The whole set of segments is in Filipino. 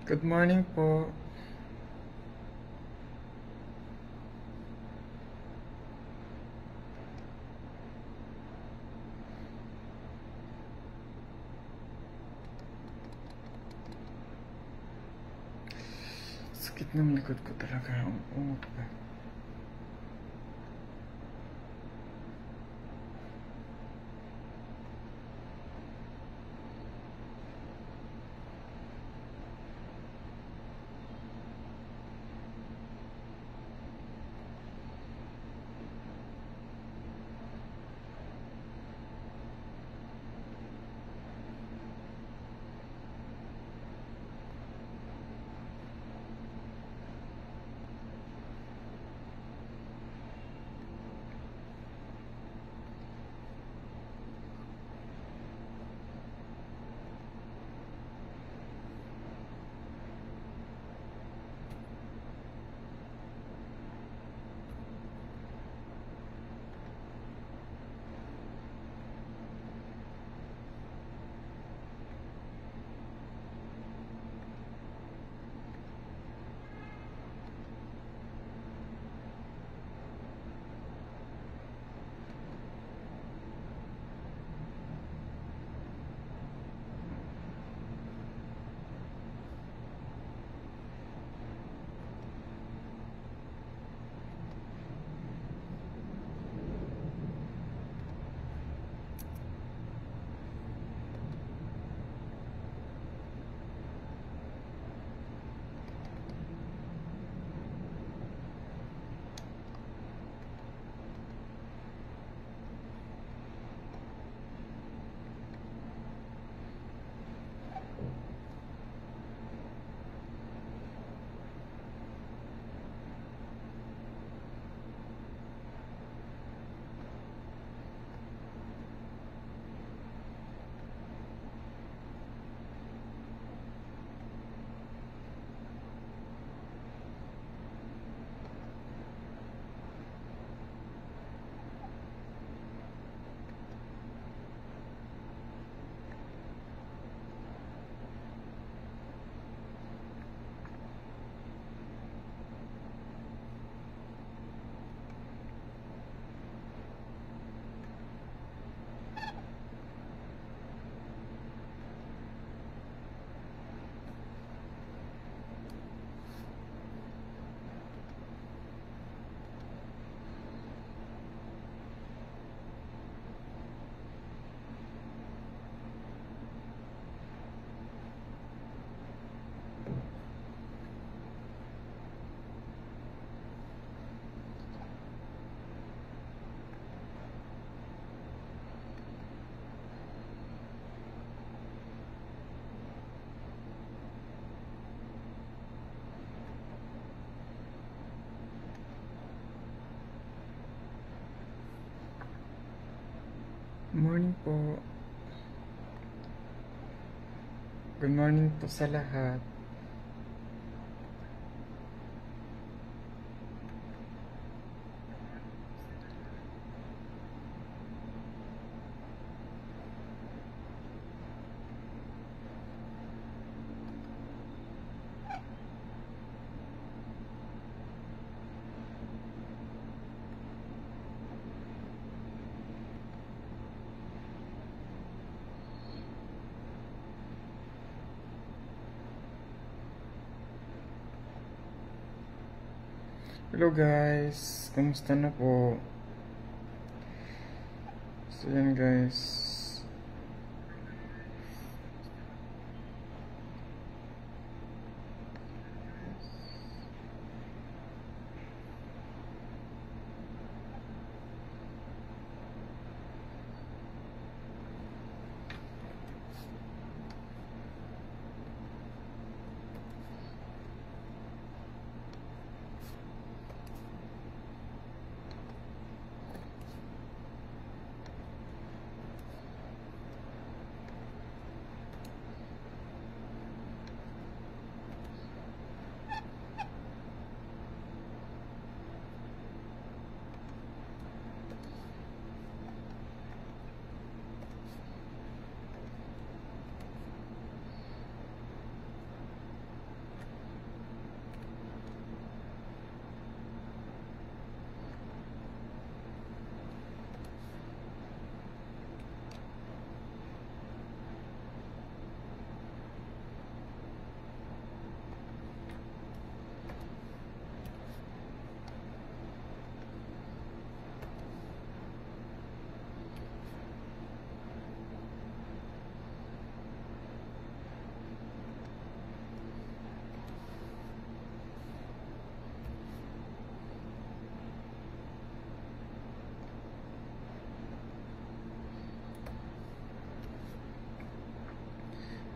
Good morning po. Sakit ng likod ko talaga. Umot pa. Morning po. Good morning po sa lahat. Hello guys, kamusta na po? So yan guys.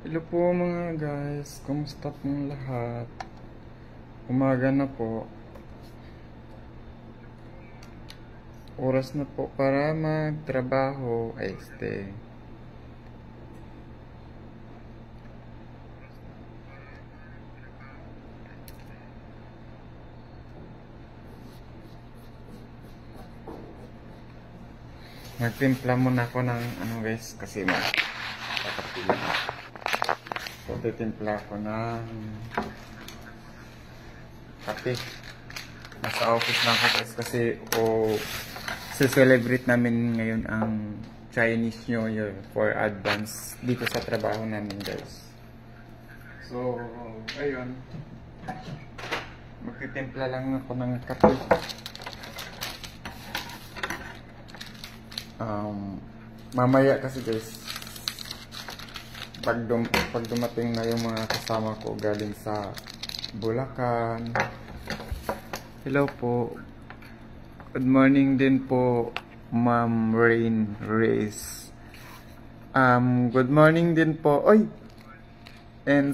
Hello po mga guys, kumusta pong lahat? Umaga na po. Oras na po para magtrabaho. Magtimpla muna ako ng ano guys, kasi makakapila. So, titimpla ako ng kape. Nasa office na ako guys kasi celebrate namin ngayon ang Chinese New Year for advance dito sa trabaho namin guys. So, ayun. Magtitimpla lang ako ng kape. Mamaya kasi guys, pag dumating na yung mga kasama ko galing sa Bulacan. Hello po. Good morning din po, Ma'am Rain Reyes. Good morning din po. Oy! And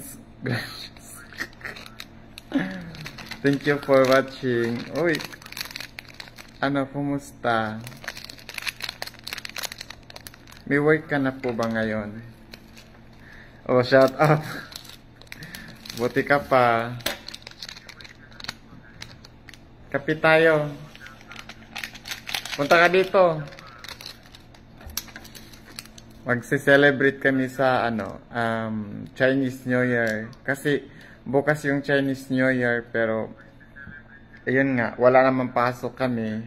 thank you for watching. Oy! Ano, kumusta? May work ka na po ba ngayon? Oh, shout out. Buti ka pa. Kape tayo. Punta ka dito. Magse-celebrate kami sa Chinese New Year. Kasi bukas yung Chinese New Year pero ayun nga, wala namang pasok kami.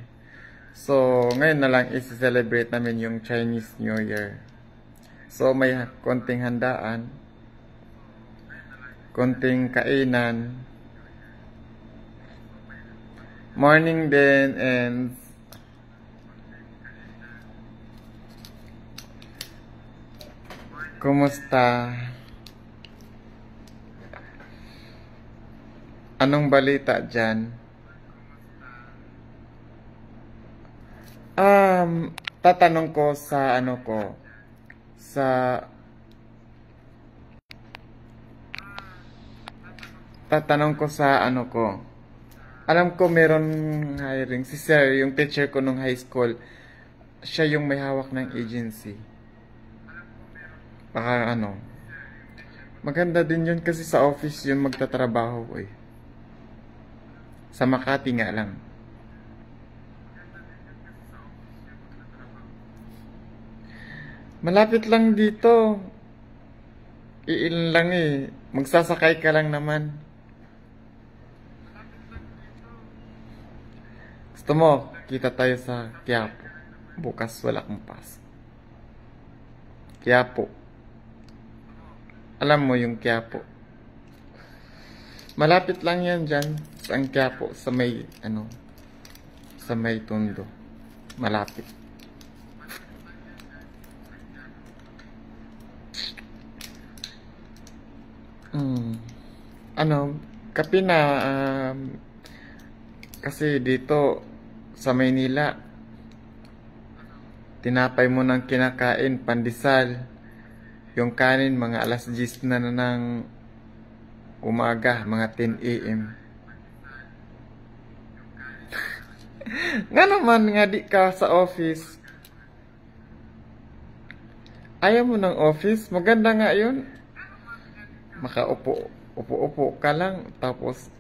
So, ngayon na lang isi-celebrate namin yung Chinese New Year. So, may konting handaan, konting kainan. Morning din and kumusta? Anong balita dyan? Tatanong ko sa alam ko meron hiring si sir, yung teacher ko nung high school, siya yung may hawak ng agency. Baka maganda din yun kasi sa office yun magtatrabaho eh. Sa Makati nga lang. Malapit lang dito. Iilan lang eh. Magsasakay ka lang naman. Gusto mo, kita tayo sa Quiapo. Bukas wala kang pasok. Quiapo. Alam mo yung Quiapo. Malapit lang yan dyan. Sa Quiapo. Sa may, sa may Tondo. Malapit. Kape na, kasi dito sa Maynila, tinapay mo ng kinakain, pandesal. Yung kanin, mga alas 10 na ng umaga, mga 10 AM. Nga naman, nga di ka sa office. Ayaw mo ng office? Maganda nga yun. Makaupo ka lang, tapos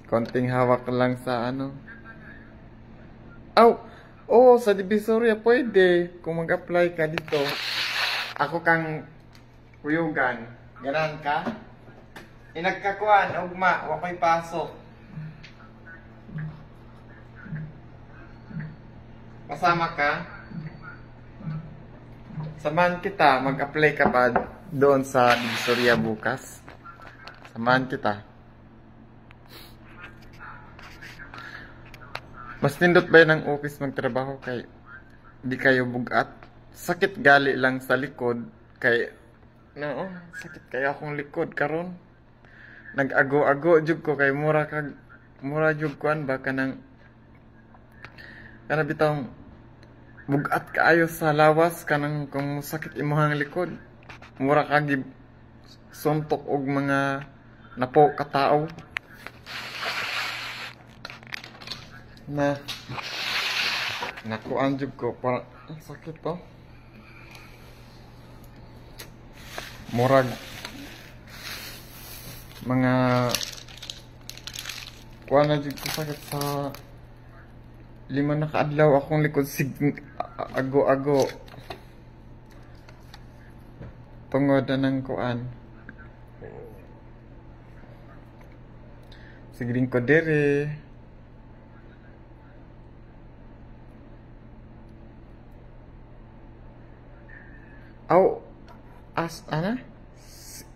konting hawak lang sa sa Divisoria pwede kung mag-apply ka dito. Ako kang kuyugan, ganan ka? Inagkakuan, ugma, wakoy pasok. Kasama ka? Samahan kita, mag-apply ka ba doon sa Divisoria bukas? Samahan kita. Mas nindot ba yun ng office magtrabaho kay di kayo bugat? Sakit gali lang sa likod kay sakit kaya akong likod karon. Nag-ago-ago jud ko kay mura jud kuan ba kanang bitong bugat kaayo sa lawas kanang kung sakit imong likod. Mura ka suntok og mga napo katao na nakuan jud ko para sakit to. Murag mga kuan na jud ko sakit sa 5 na kaadlaw akong likod sig ago-ago tungod na ng kuan. Sigring ko dere. Aw, ana?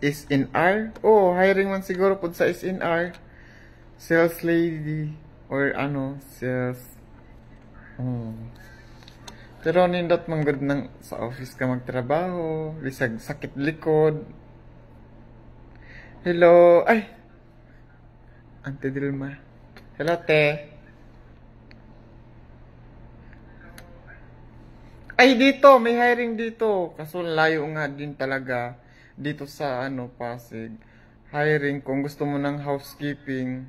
SNR? Oh, hiring man siguro po sa SNR. Sales lady. Or ano, sales. Pero nindot man good ng sa office ka magtrabaho. Bisag sakit likod. Hello. Ay! Ante Dilma. Hello, te. Ay, dito, may hiring dito. Kaso layo nga din talaga dito sa ano, Pasig. Hiring kung gusto mo ng housekeeping.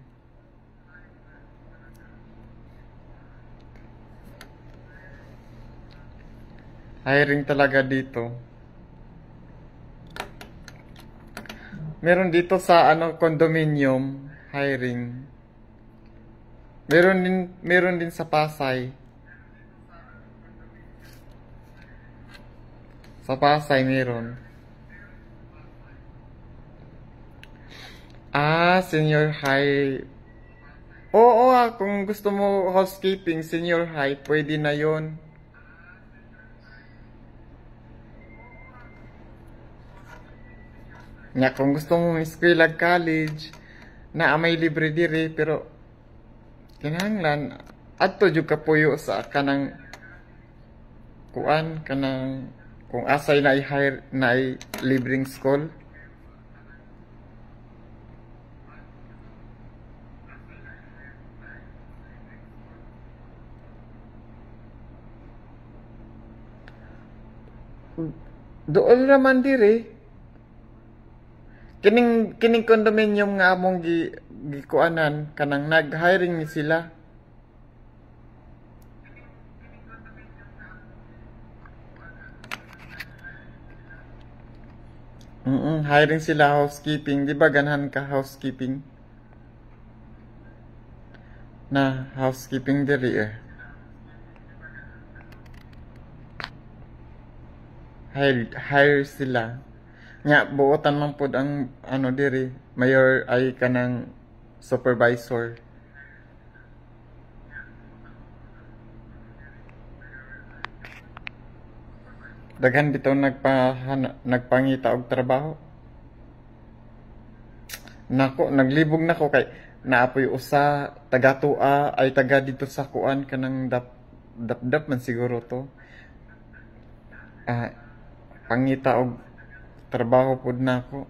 Hiring talaga dito. Meron dito sa ano, condominium, hiring. Meron din sa Pasay. Sa Pasay meron. Senior high. Oo, kung gusto mo housekeeping, senior high, pwede na yon. Nga, kung gusto mo eskwela college, na may libre diri, pero kinahanglan, adto jud ka puyo sa kanang kuan, kanang kung asay na i-hire na libreng school. Doon naman diri. Kining condominium nga among gikuanan kanang nag-hiring ni sila. Hiring sila housekeeping. Di ba ganahan ka housekeeping? Na housekeeping diri eh. Hire sila. Nga, buotan man pod ang ano diri. Mayor ay kanang supervisor. Daghan bitaw nagpangita og trabaho. Nako, naglibog nako kay naapoy usa taga-tua ay taga dito sa kuan kanang dap man siguro to. Pangita og trabaho pod nako.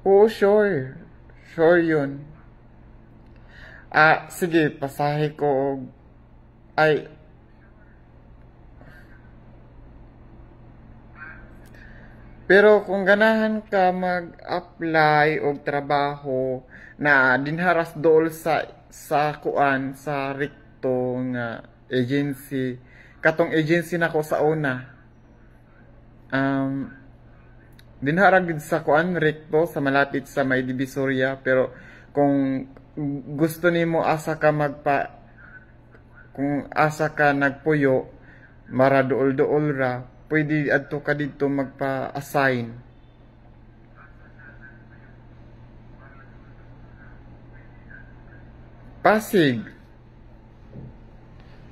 Oo, sure. Sure yun. Sige, pasahe ko og ay pero kung ganahan ka mag-apply og trabaho na dinharas dool sa kuan sa rekto nga agency, katong agency nako sa una. Dinharag gid sa kuan rekto sa malapit sa may Divisoria, pero kung gusto nimo kung asa ka nagpuyo mara duol-duol ra, pwede adto ka dito magpa-assign. Pasig.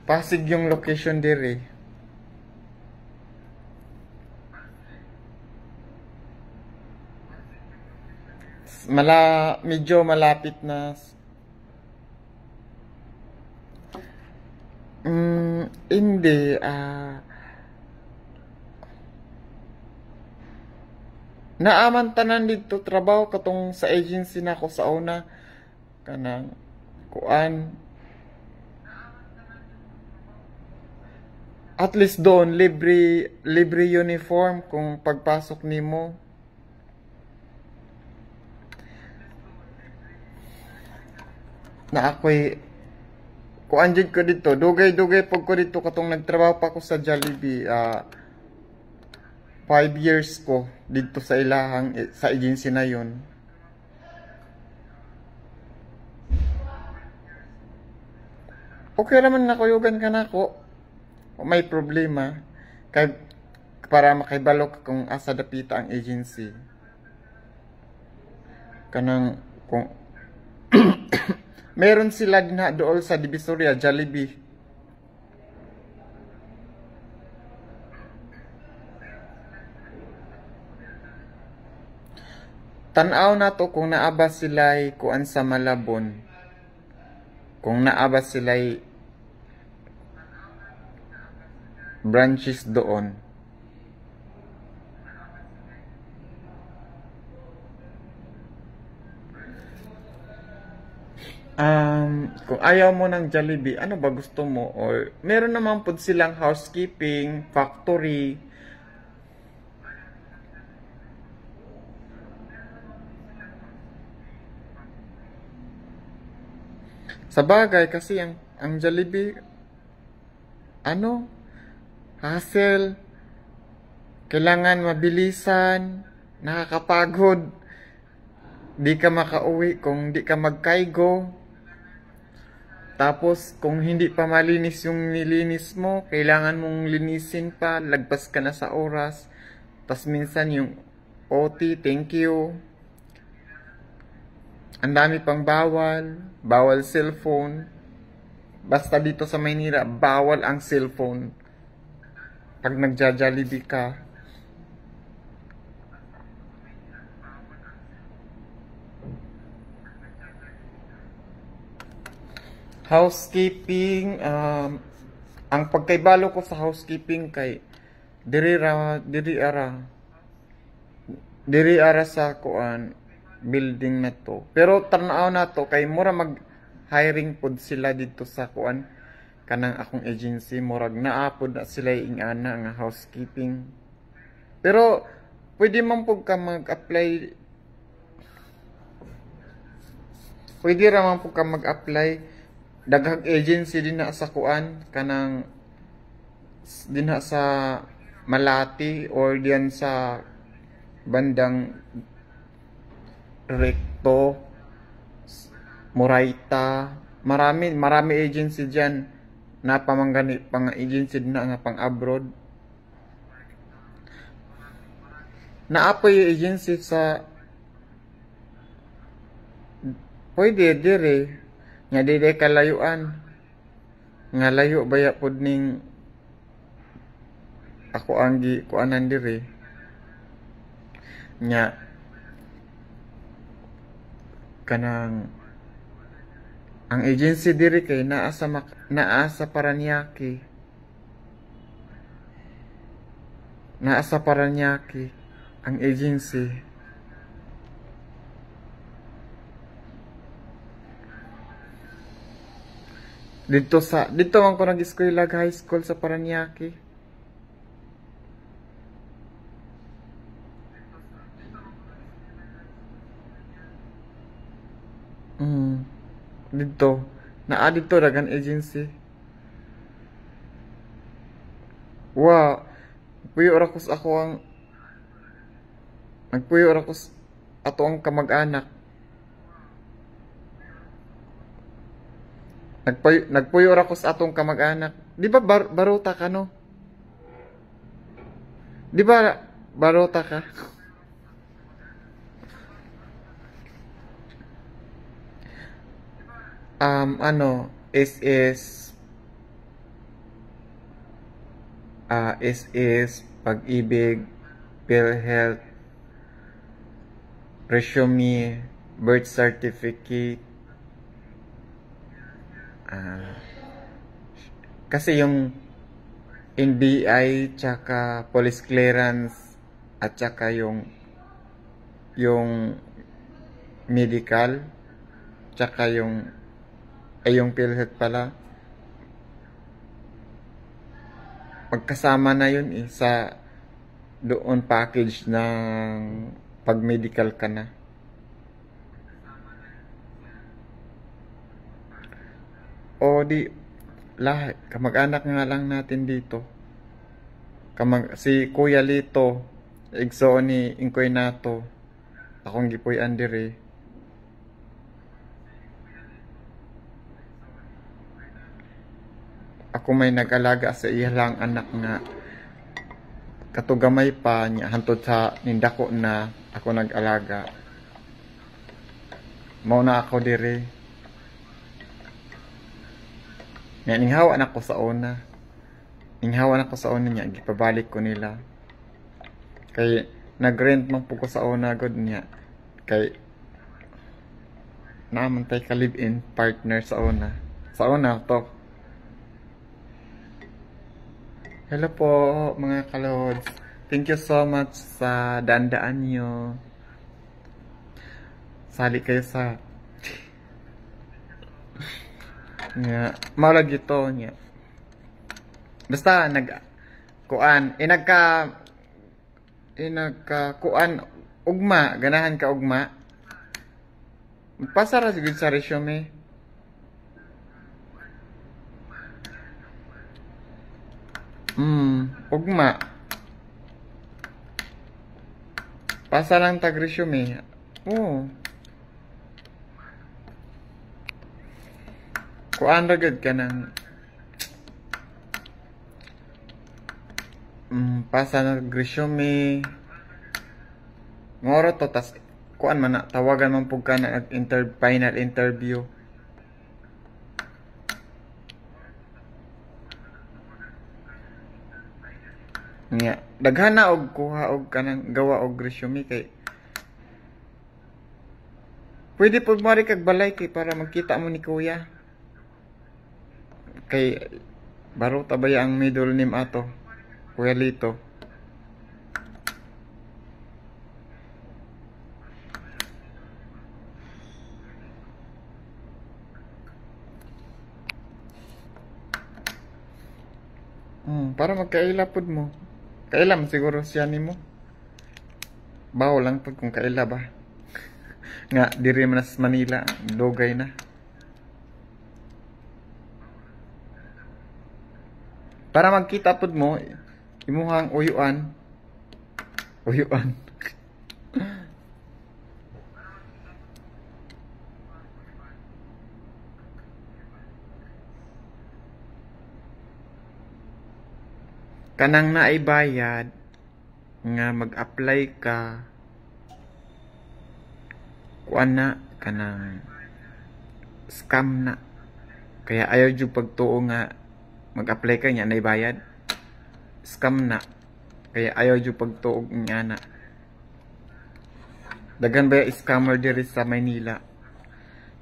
Pasig yung location dire. Medyo malapit na. Hindi. Naaman tanan dito trabaho katong sa agency nako sa una kanang kuan. At least doon, libre uniform kung pagpasok nimo. Na ako'y, kung andyan ko dito, dugay-dugay pag ko dito, katong nagtrabaho pa ko sa Jollibee, 5 years ko dito sa ilahang, sa agency na yun. Okay naman nakuyugan ka na ako. May problema. Kay, para makaibalok kung asa dapita ang agency. Kanang, kung, meron sila din dool sa Divisoria, Jollibee. Tanaw na to kung naaba sila'y kuan sa Malabon. Kung naaba sila'y branches doon. Kung ayaw mo ng Jollibee, ano ba gusto mo? Or meron naman po silang housekeeping, factory. Sa bagay, kasi ang Jollibee, ano, hassle, kailangan mabilisan, nakakapagod, di ka makauwi kung di ka magkaigo. Tapos, kung hindi pa malinis yung nilinis mo, kailangan mong linisin pa, lagpas ka na sa oras. Tapos minsan yung OT, thank you. Ang dami pang bawal cellphone. Basta dito sa Maynila, bawal ang cellphone. Pag nagja-Jollibee ka. Housekeeping, ang pagkaibalo ko sa housekeeping kay diri ara sa kuan building na to. Pero tanaw na to kay mura mag hiring pod sila dito sa kuan kanang akong agency, murag naapod na sila ingana nga housekeeping. Pero pwede man pud ka mag-apply. Pwede ra man pud ka mag-apply. Daghang agency din na sa kuan kanang din na sa Malati or diyan sa bandang Recto, Moraita, marami agency diyan na pamanggani pang agency din na nga pang abroad. Naapoy agency sa pwede dire nga dili kalayuan nga layo baya pod ning ako ang gi kuanan dire nya kanang ang agency dire kay naa sa Paranaque ang agency. Dito man ko nag-eskwela high school sa Paranaque. Dito dito dagan agency. Puyo ra ko sa ako ang nagpuyo ra ko ato ang kamag-anak. Nagpuyo ra ko sa atong kamag-anak. Di ba barota ka no? Di ba barota ka? SS, Pag-ibig, PhilHealth, resume, birth certificate. Kasi yung NBI tsaka police clearance at tsaka yung medical tsaka yung PhilHealth pala magkasama na yun eh, sa doon package ng pag medical ka na. O di, lahat, kamag-anak nga lang natin dito. Si Kuya Lito, igso ni Inkoy Nato, akong gipoy Andere. Ako may nag-alaga sa ilang anak nga katugamay pa niya hantod sa nindako na ako nag-alaga. Mao na ako dire. Nga ninghawan ako sa una. Ninghawan ako sa una niya, gipabalik ko nila. Kay nagrent man po ko sa una god niya. Kay naman tay ka live-in partner sa una. Sa una to. Hello po mga kalods. Thank you so much sa dandaan nyo. Sali kayo sa nga maulag ito niya. Basta kuan kuan ugma ganahan ka ugma. Pasara sigud sa resume. Ugma. Pasa lang tag resume. Oo. Kuan ra gud ka ng pasa ng resume. Ngoro to tas kuan man na tawagan man pug ka na final interview. Nya, daghan na og kuha og kanang gawa og resume kay pwede pud mari kag balay kay para magkita mo ni kuya. Kay baro tabaya ang middle name ato. Kuya Lito. Para magkaila pud mo. Kaila man siguro siya nimo. Bawo lang pud kung kaila ba. Nga diri man sa Manila, dogay na. Para magkita pud mo imuhang uyuan. Uyuan. Kanang naaybayad nga mag-apply ka kuan na kanang scam na kaya ayaw jud pagtuo nga mag-apply ka nya naibayad scam na kaya ayaw jud pagtuo nga na daghan ba scammer diri sa Maynila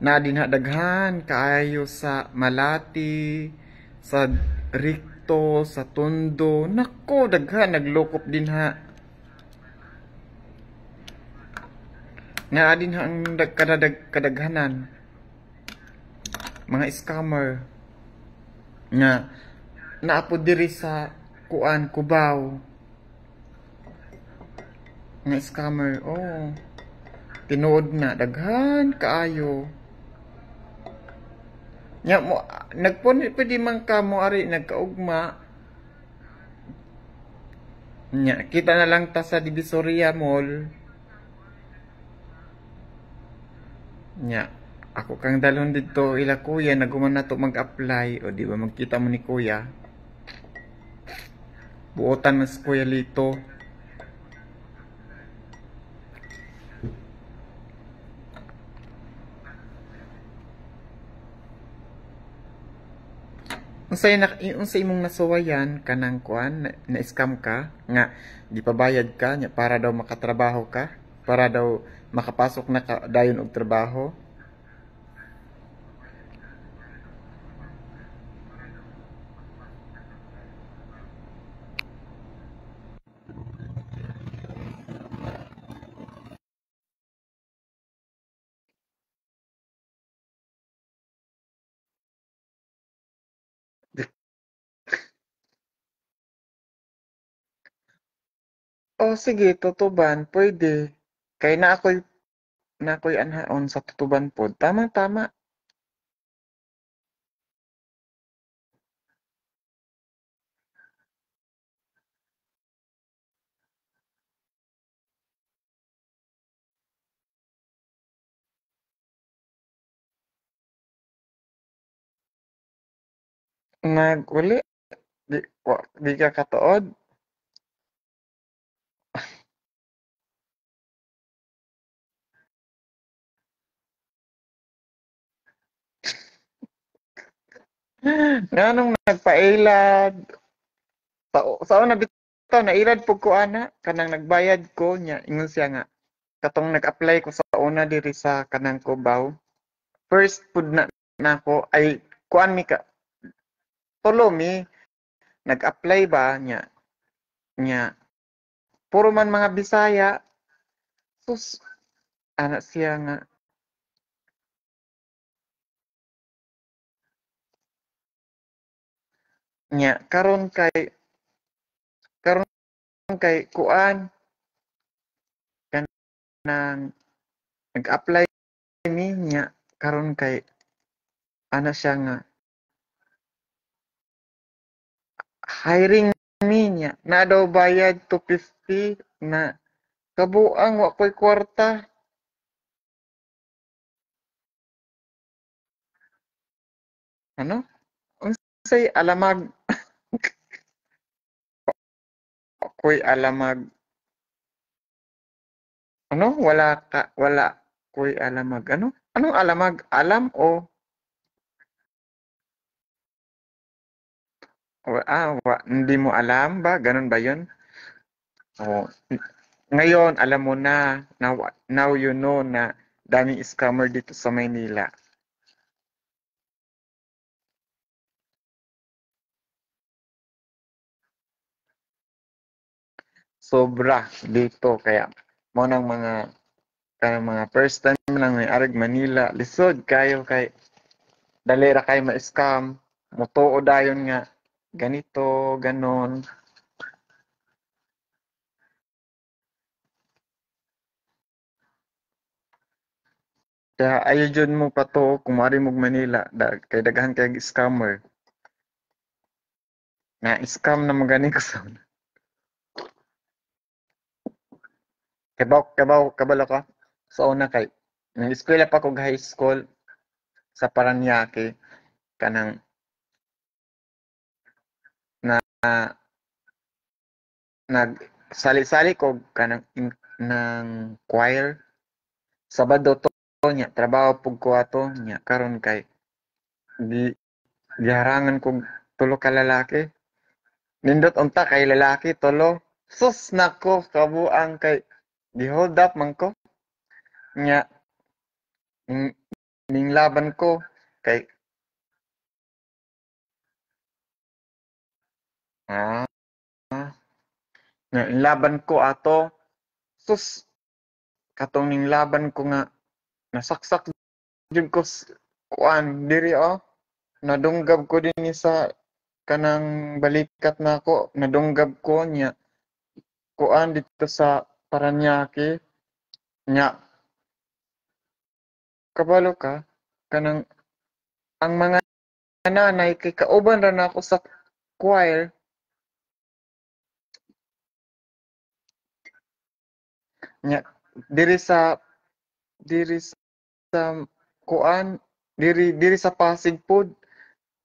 na dinha daghan kaayo sa Malati sa Ricto sa Tondo nako daghan naglokop dinha nga din ang kadaghanan mga scammer nga naapo diri sa kuan Cubao nga scammer tinuod na daghan kaayo nya mo pwede man ka mo ari nagkaugma nya kita na lang ta sa Divisoria Mall nya ako kang dalon dito ila kuya naguman na to mag-apply o di ba magkita mo ni kuya buotan mas Kuya Lito unsay imong nasuwayan kanang kuan na scam ka nga di pa bayad ka nya para daw makatrabaho ka para daw makapasok na ka dayon og trabaho Oh, sige, tutuban, pwede. Kay na ako'y anhaon sa tutuban pod. Tama-tama. Uli, di ka katuod. Nganong nagpailad. Sa una bitaw nailad pug ko ana kanang nagbayad ko nya ingon siya nga katong nag-apply ko sa una diri sa kanang Cubao. First pud na nako ay kuan mi ka tulo mi nag-apply ba nya puro man mga Bisaya. Sus ana siya nga nya karon kay kuan kanang nag-apply mi nya karon kay ana siya nga hiring mi nya na daw bayad 250 na kabuang wa ko'y kwarta. Ano? Unsay alamag? Ako'y alamag. Ano? Wala ko'y alamag. Ano? Anong alamag? Alam o hindi mo alam ba? Ganun ba yun? O, ngayon, alam mo na. Now you know na daming scammer dito sa Maynila. Sobra dito. Kaya, mo nang mga first time lang may arag Manila. Lisod kayo kay dali ra kay ma-scam. Mutuo dayon nga ganito, ganon. Kaya ayaw dyan mo pa to kung mari mo Manila kay daghan kay scammer. Na scam na magani ko sa una. Kabalo ka sa una kay nang eskwela pa kog high school sa Paranaque kanang na nag sali-sali ko kanang ng choir. Sabado to nya trabaho pug ko ato nya karon kay di giharangan kog tulo ka lalaki. Nindot unta kay lalaki tulo. Sus nako kabuang kay gi-hold up man ko nya ning laban ko kay ah nya ing laban ko ato sus katong ning laban ko nga nasaksak jud ko kuan diri nadunggab ko dinhi sa kanang balikat nako nadunggab ko nya kuan dito sa Paranaque nya kabalo ka kanang ang mga nanay kay kauban ra nako sa choir nya diri sa diri sa kuan diri sa Pasig pod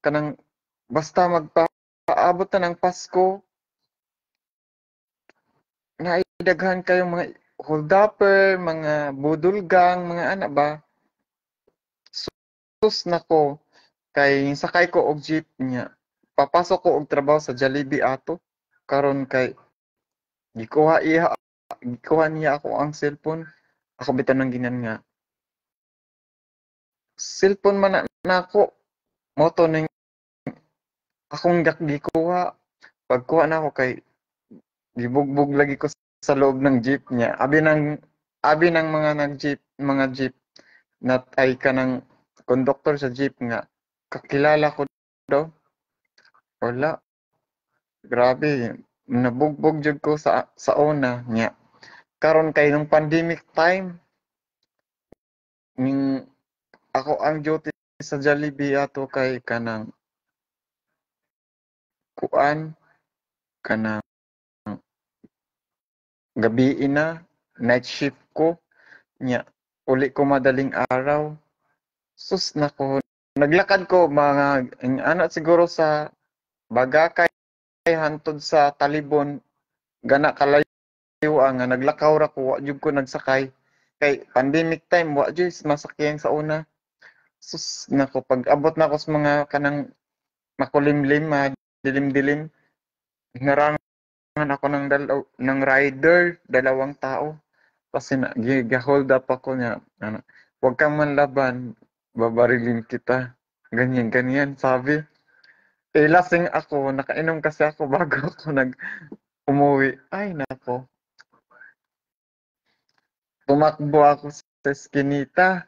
kanang basta magpaabot na ng Pasko naidaghan kayong mga hold-upper, mga budulgang, mga ana ba sus nako kay sakay ko og jeep niya papasok ko og trabaho sa Jollibee ato karon kay gikuha niya ako ang cellphone ako bitaw nang ginan nga cellphone man na nako mo to ning akong gikuha pagkuha na ako kay gibugbog lagi ko sa loob ng jeep niya abi ng mga jeep na ay kanang konduktor sa jeep nga kakilala ko daw wala grabe nabugbog jud ko sa una nya. Karon kay nung pandemic time, ning ako ang duty sa Jollibee ato kay kanang kuan, kanang gabi na, night shift ko nya. Uli ko madaling araw. Sus nako, naglakad ko mga ano siguro sa Bagakay hantod sa Talibon, gana kalayo nga naglakaw ra ko, wa jud ko nagsakay. Kay pandemic time, wa jud masakyan sa una. Sus nako, pag abot na ko sa mga kanang makulimlim, dilim-dilim, narangan ako ng rider, dalawang tao. Kasi hold up ako niya, ano, huwag kang manlaban, babarilin kita. Ganyan, ganyan, sabi. Eh, lasing ako, nakainom kasi ako bago ako umuwi. Ay, nako. Tumakbo ako sa eskinita.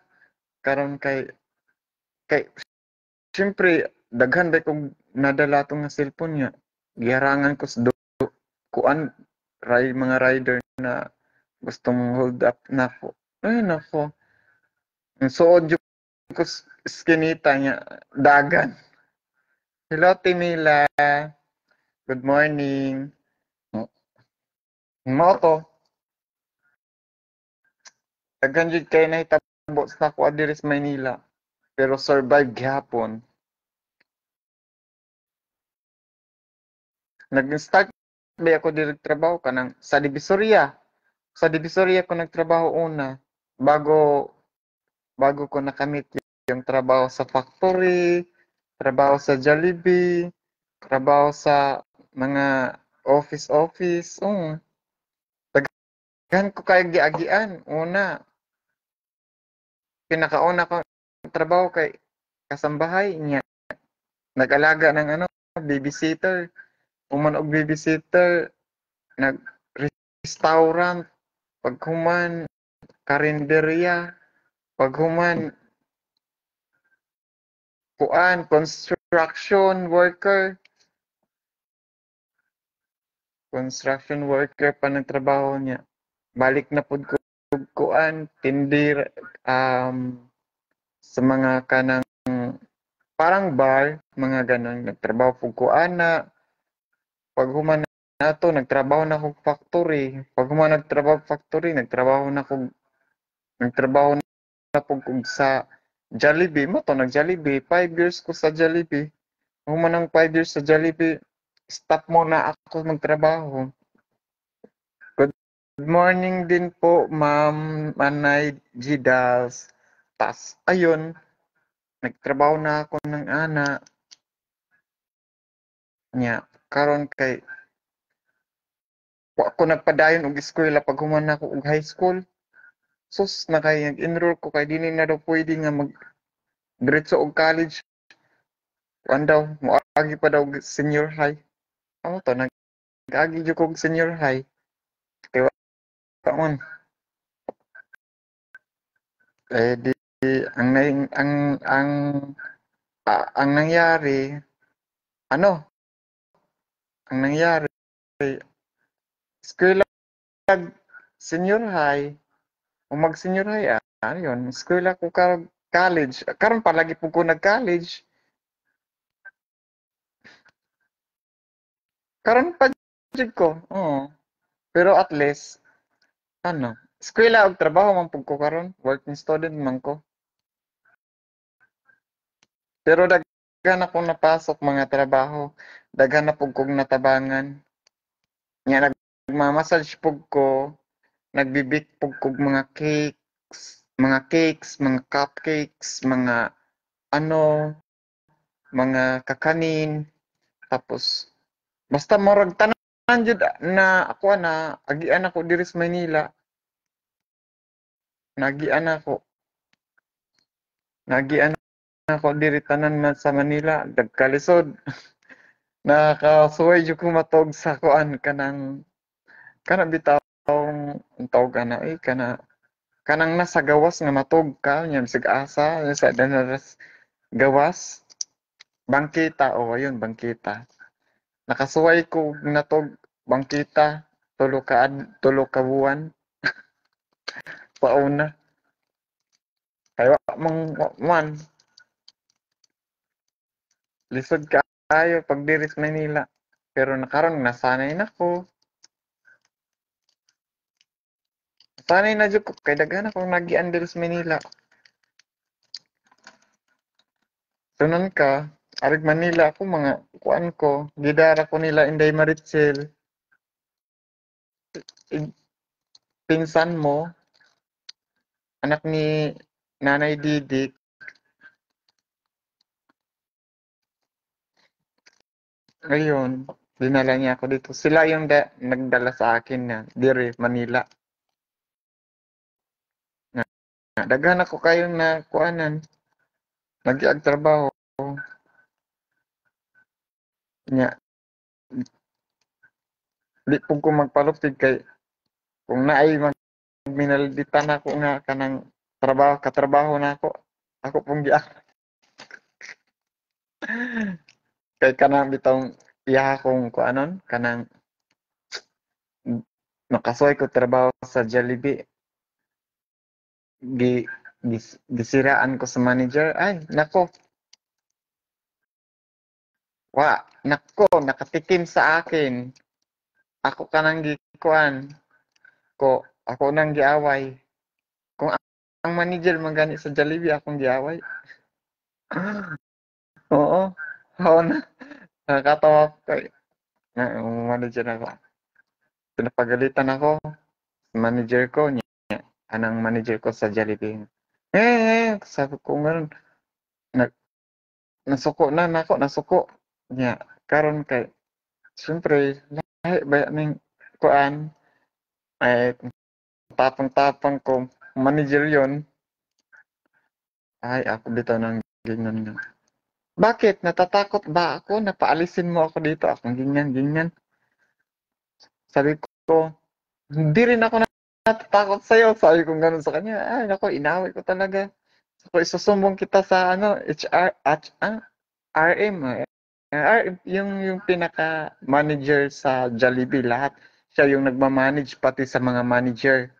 Karon kay, syempre, daghan ba kong nadala itong nga cellphone niya. Giharangan ko sa kuan, mga rider na gustong hold up na ako. Ay, nako. Ang suod yung ko skinita niya, dagan. Hello, Timila. Good morning. Moto, daghan jud kay nahitabo sa ako diri sa Maynila. Pero survive gihapon. Nag-start ba ako diri trabaho kanang sa Divisoria. Sa Divisoria ko nagtrabaho una bago bago ko nakamit yung trabaho sa factory, trabaho sa Jollibee, trabaho sa mga office. Daghan ko kay giagian. Una, pinakauna ko trabaho kay kasambahay niya. Nag-alaga ng ano, babysitter. Human og babysitter, nag-restaurant, paghuman, karinderya, paghuman, kuan, construction worker pa ng trabaho niya. Balik na pud ko kuan, tindir, sa mga kanang parang bar, mga ganon. Nagtrabaho pud ko ana. Paghuman nato, nagtrabaho na kog factory. Paghuman nagtrabaho factory, nagtrabaho na pud kog sa Jollibee. Mo to nag-Jollibee. 5 years ko sa Jollibee. Human ng 5 years sa Jollibee, stop muna ako magtrabaho. Good morning din po, Ma'am Manay Gidals. Tas, ayun, nagtrabaho na ako ng ana niya. Karon kay, wa ako nagpadayon og eskwela pag human ako og high school. Sus, na kay nag-enroll ko kay dili na daw pwede nga diretso og college. Kuan daw, moagi pa daw senior high. Amo to, nag-agi jud kog senior high. Kay taon. Eh di ang naing ang nangyari ano, ang nangyari eskwela senior high, o mag senior high ayun, eskwela ko college. Karon pa lagi po ko nag-college. Karon pa jud ko. Oo. Pero at least ano, eskwela og trabaho man pud ko karon, working student man ko. Pero daghan akong napasok mga trabaho, daghan na pud kong natabangan. Nya nagmamassage pud ko, nagbibik pud kog mga cakes, mga cupcakes, mga ano, mga kakanin, tapos basta murag tanan jud na ako na agian ako diri sa Manila. Nagian ako. Nagian ako diri tanan man sa Manila, dagkalisod. Nakakasuway jud ko matog sa kuan kanang bitaw ang tawag ana kanang nasa gawas nga matog ka nya bisag asa sa danaras gawas bangkita o ayun bangkita nakasuway ko natog bangkita, tulo ka buwan, pauna. Kaya man, lisod kaayo pag diri sa Manila. Pero nakaron nasanay na ko. Sanay na jud ko kay daghan akong nagian diri sa Manila. Sunon ka, arig Manila ako mga kuan ko, gidara ko nila Inday Maritzel. Pinsan mo, anak ni Nanay Didik, ayun, dinala niya ako dito. Sila yung nagdala sa akin na diri Manila. Daghan ako kayong na kuanan, nag trabaho nya di pug ko magpalupig kay kung naay magminalditan ako nga kanang katrabaho na ako pong kay kanang bitong iya kong kuanon kanang nakasoy ko trabaho sa Jollibee gi, gisiraan ko sa manager ay nako nako nakatikim sa akin ako kanang gikuan ko ako nang giaway kung ang manager magani sa Jollibee akong giaway. Oo, oo na nakakatawa kay na manager ako pinapagalitan ako manager ko niya anang manager ko sa Jollibee sabi ko ngayon na, nasuko na nako nasuko niya karon kay siyempre lahi ba ning kuan ay tapang-tapang ko manager yon ay ako bitaw ng ganyan nga bakit natatakot ba ako na paalisin mo ako dito akong ganyan sabi ko hindi rin ako natatakot sa'yo sabi ko gano'n sa kanya ay nako inaway ko talaga so isusumbong kita sa ano HR at RM yung pinaka-manager sa Jollibee lahat. Siya yung nagma-manage pati sa mga manager.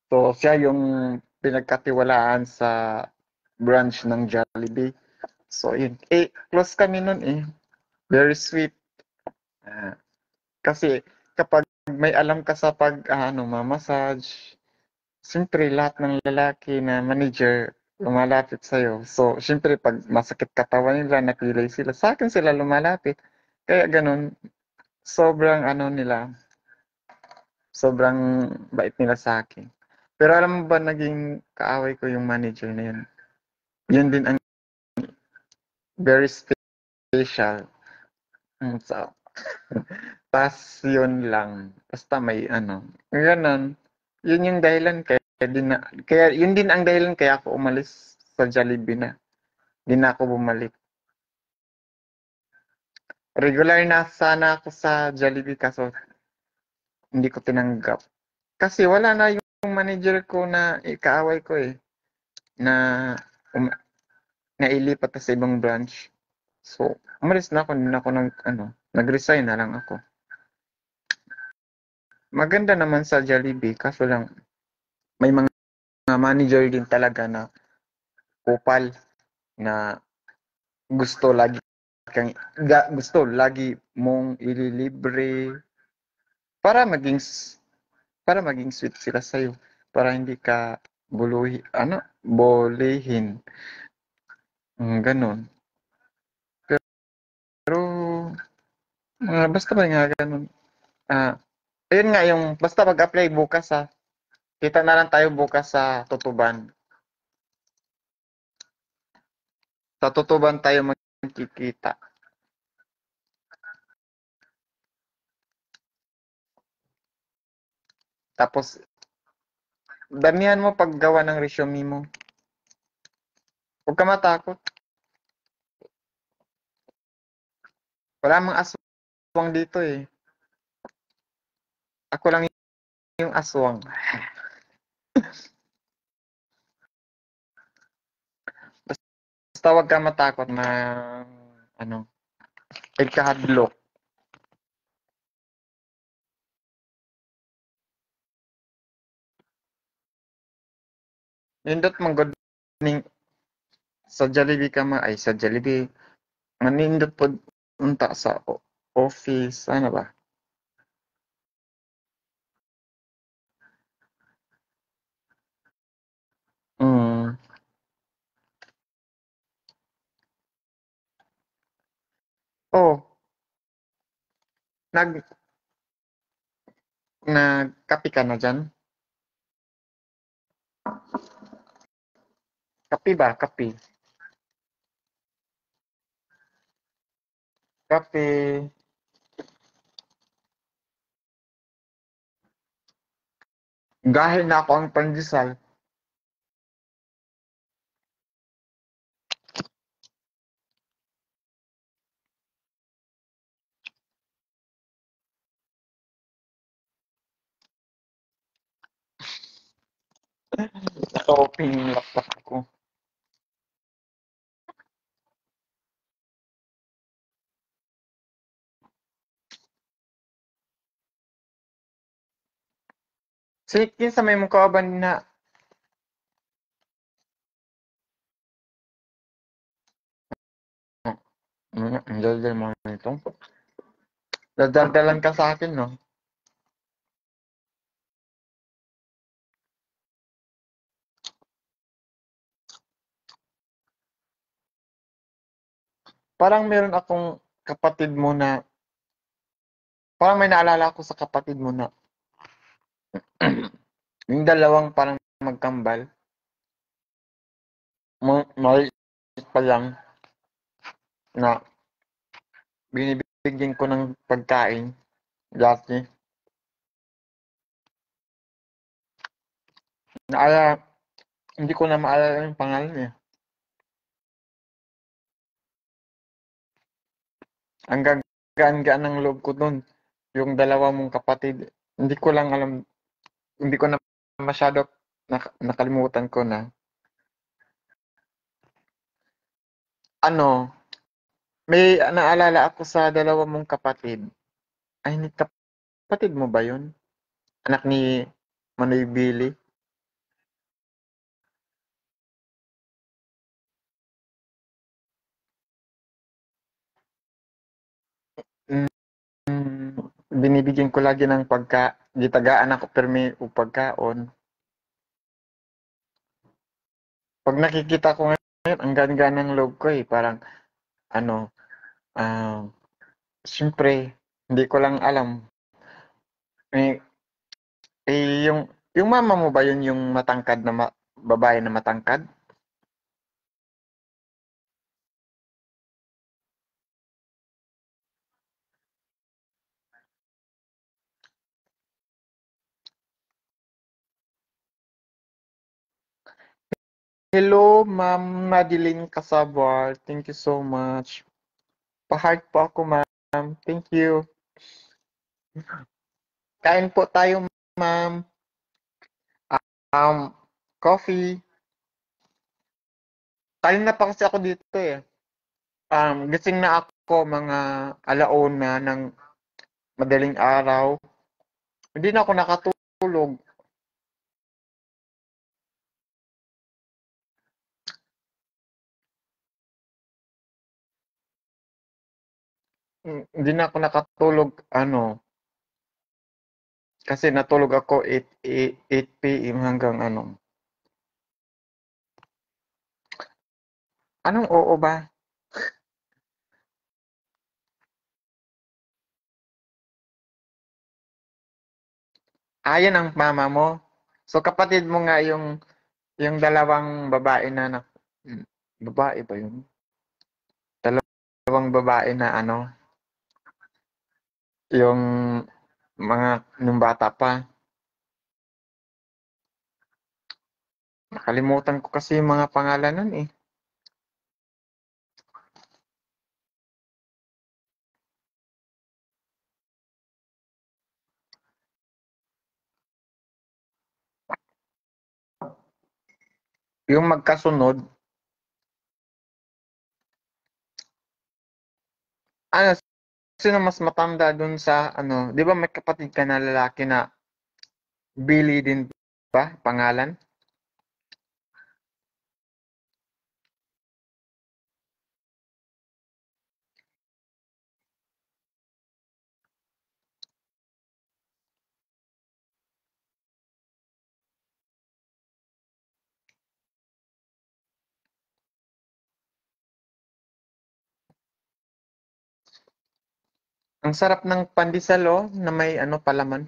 So, siya yung pinagkatiwalaan sa branch ng Jollibee. So, yun. Close kami nun eh. Very sweet. Ah, kasi kapag may alam ka sa massage, siyempre lahat ng lalaki na manager lumalapit sa'yo. So, siyempre pag masakit katawan nila, napilay sila, sa akin sila lumalapit. Kaya ganun, sobrang sobrang bait nila sa akin. Pero alam mo ba naging kaaway ko yung manager na yun. Yun din ang very special. So, tas yun lang. Basta may ganun. Yun yung dahilan kaya yun din ang dahilan kaya ako umalis sa Jollibee na. Hindi na ako bumalik. Regular na sana ako sa Jollibee kaso hindi ko tinanggap. Kasi wala na yung manager ko na ikaaway ko eh. Na nailipat sa ibang branch. So, umalis na ako, hindi na ako nag-resign na lang ako. Maganda naman sa Jollibee, kaso lang, may mga manager din talaga na kupal na gusto lagi mong ililibre para maging sweet sila sa'yo. Para hindi ka bolehin. Ganon. Pero, basta ba nga ganon. Ayun nga yung, basta mag-apply bukas kita na lang tayo bukas sa Tutuban. Sa Tutuban tayo magkikita. Tapos, damihan mo paggawa ng resume mo. Huwag ka matakot. Wala mang aswang dito eh. Ako lang yung aswang. Basta huwag ka matakot na ikahadlok. Nindot man gud ning sa Jollibee ka ay sa Jollibee manindot pod unta sa office ano ba? Mm. Oh, nag nagkape ka na diyan? Kape ba? Kape. Kape. Gahin na ako ang pandesal. Naka-open yung laptop ko. Sige, kinsa may mong kauban na ang daldal mo nito. Dadaldalan ka sa akin, no? Parang meron akong kapatid mo na, parang may naalala ako sa kapatid mo na, yung dalawang parang magkambal, maliit pa lang na binibigyan ko ng pagkain dati. Naala, hindi ko na maalala yung pangalan eh. Ang gagaan-gaan ng loob ko dun. Yung dalawa mong kapatid. Hindi ko lang alam, hindi ko na masyado nakalimutan ko na. Ano, may naalala ako sa dalawa mong kapatid. Ay, hindi kapatid mo ba yun? Anak ni Manoy Billy? Mm, binibigyan ko lagi ng gitagaan ako permi o pagkaon. Pag nakikita ko ngayon, ang gaan ng loob ko eh. Parang, ano, ah, siyempre, hindi ko lang alam. Eh, yung mama mo ba yun yung matangkad na babae na matangkad? Hello, Ma'am Madeline Casabar. Thank you so much. Pa-heart po ako, ma'am. Thank you. Kain po tayo, ma'am. Um, coffee. Kain na pa kasi ako dito eh. Gising na ako mga alauna ng madaling araw. Hindi na ako nakatulog. Hindi na ako nakatulog, ano, kasi natulog ako 8 p.m. hanggang ano. Anong oo ba? Ayan ang mama mo. So kapatid mo nga yung dalawang babae na babae ba yun? Dalawang babae na ano, yung mga nung bata pa. Nakalimutan ko kasi yung mga pangalan nun eh. Yung magkasunod, ano, sino mas matanda dun sa ano, 'di ba may kapatid ka na lalaki na Billy din ba pangalan? Ang sarap ng pandesal, oh, na may ano palaman.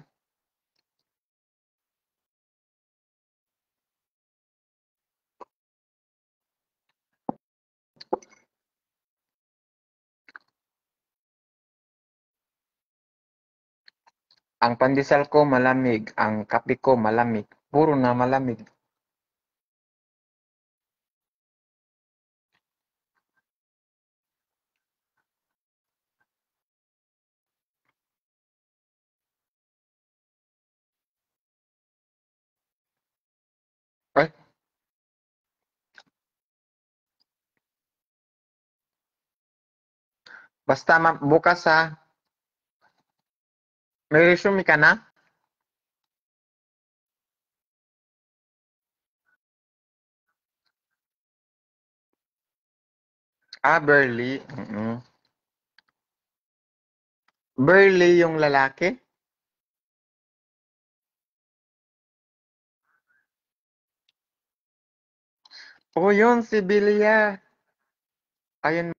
Ang pandesal ko malamig, ang kape ko malamig. Puro na malamig. Ay, basta bukas ha. May resume ka na? Ah, Burley. Burley yung lalaki? Oh, yun, si Bilia. Ayun,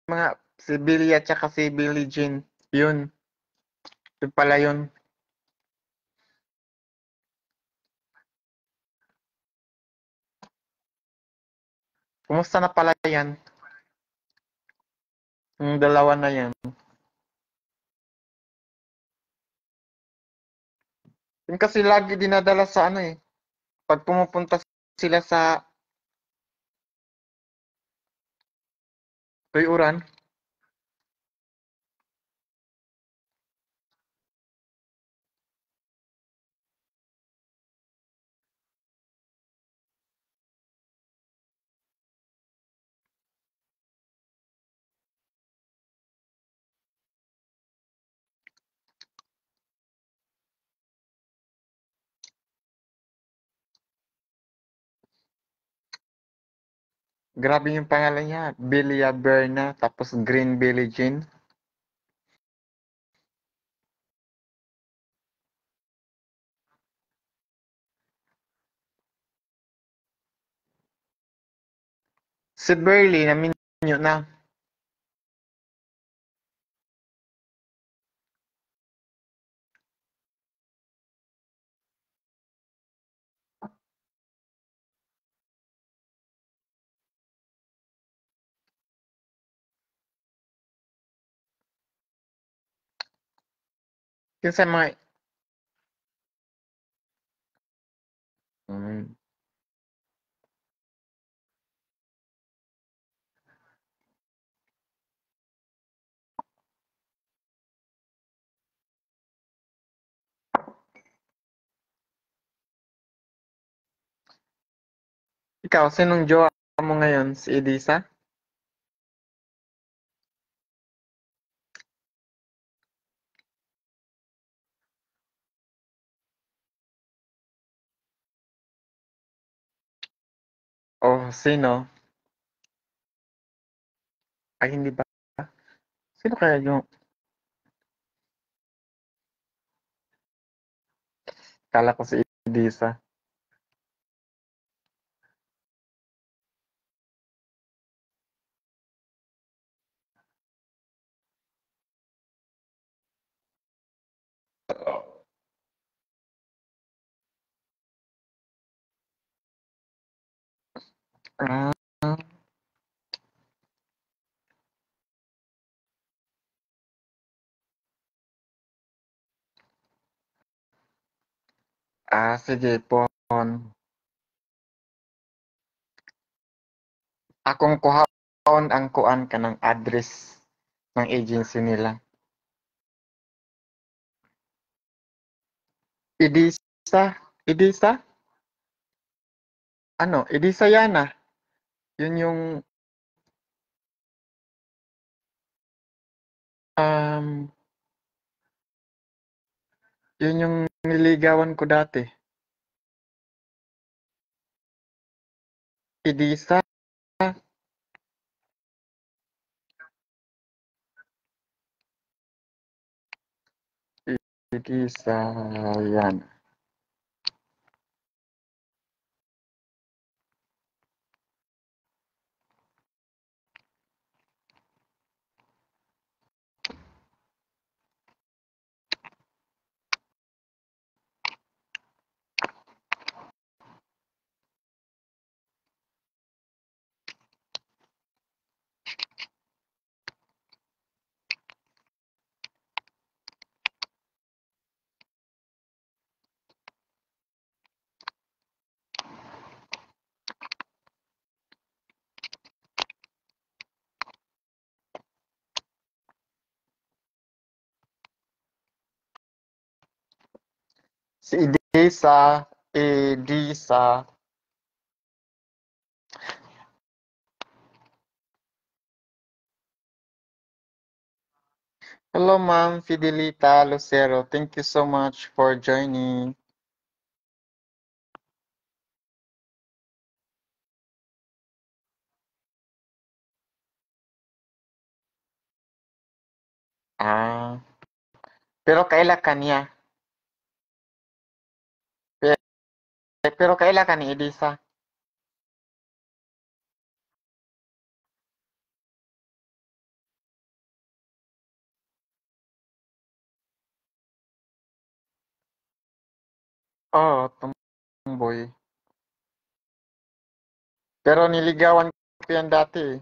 mga si Bilia tsaka si Billie Jean. Yun, yun pala yun. Kumusta na pala yan? Yung dalawa na yan. Yun kasi lagi dinadala sa ano eh. Pag pumupunta sila sa Tuyuran, grabe yung pangalan niya. Bilia Berna, tapos Green Billie Jean. Si Burley, naminyo na. Yun sa mga... Mm. Ikaw, sinong jowa mo ngayon? Si Edisa? O sino? Ay, hindi ba? Sino kaya yung... Kala ko si Edisa. Ah, sige po. Akong kuhaon ang kuan ka ng address ng agency nila. Edisa? Edisa? Ano? Edisa Yana. Yun yung um, yun yung niligawan ko dati. Edisa? Edisa Yana. Si Idisa, Edisa. Hello, Ma'am Fidelita Lucero. Thank you so much for joining. Ah, pero kailan ka niya? Pero kailan ka ni Edisa? Oo, tomboy. Pero niligawan ko yan dati.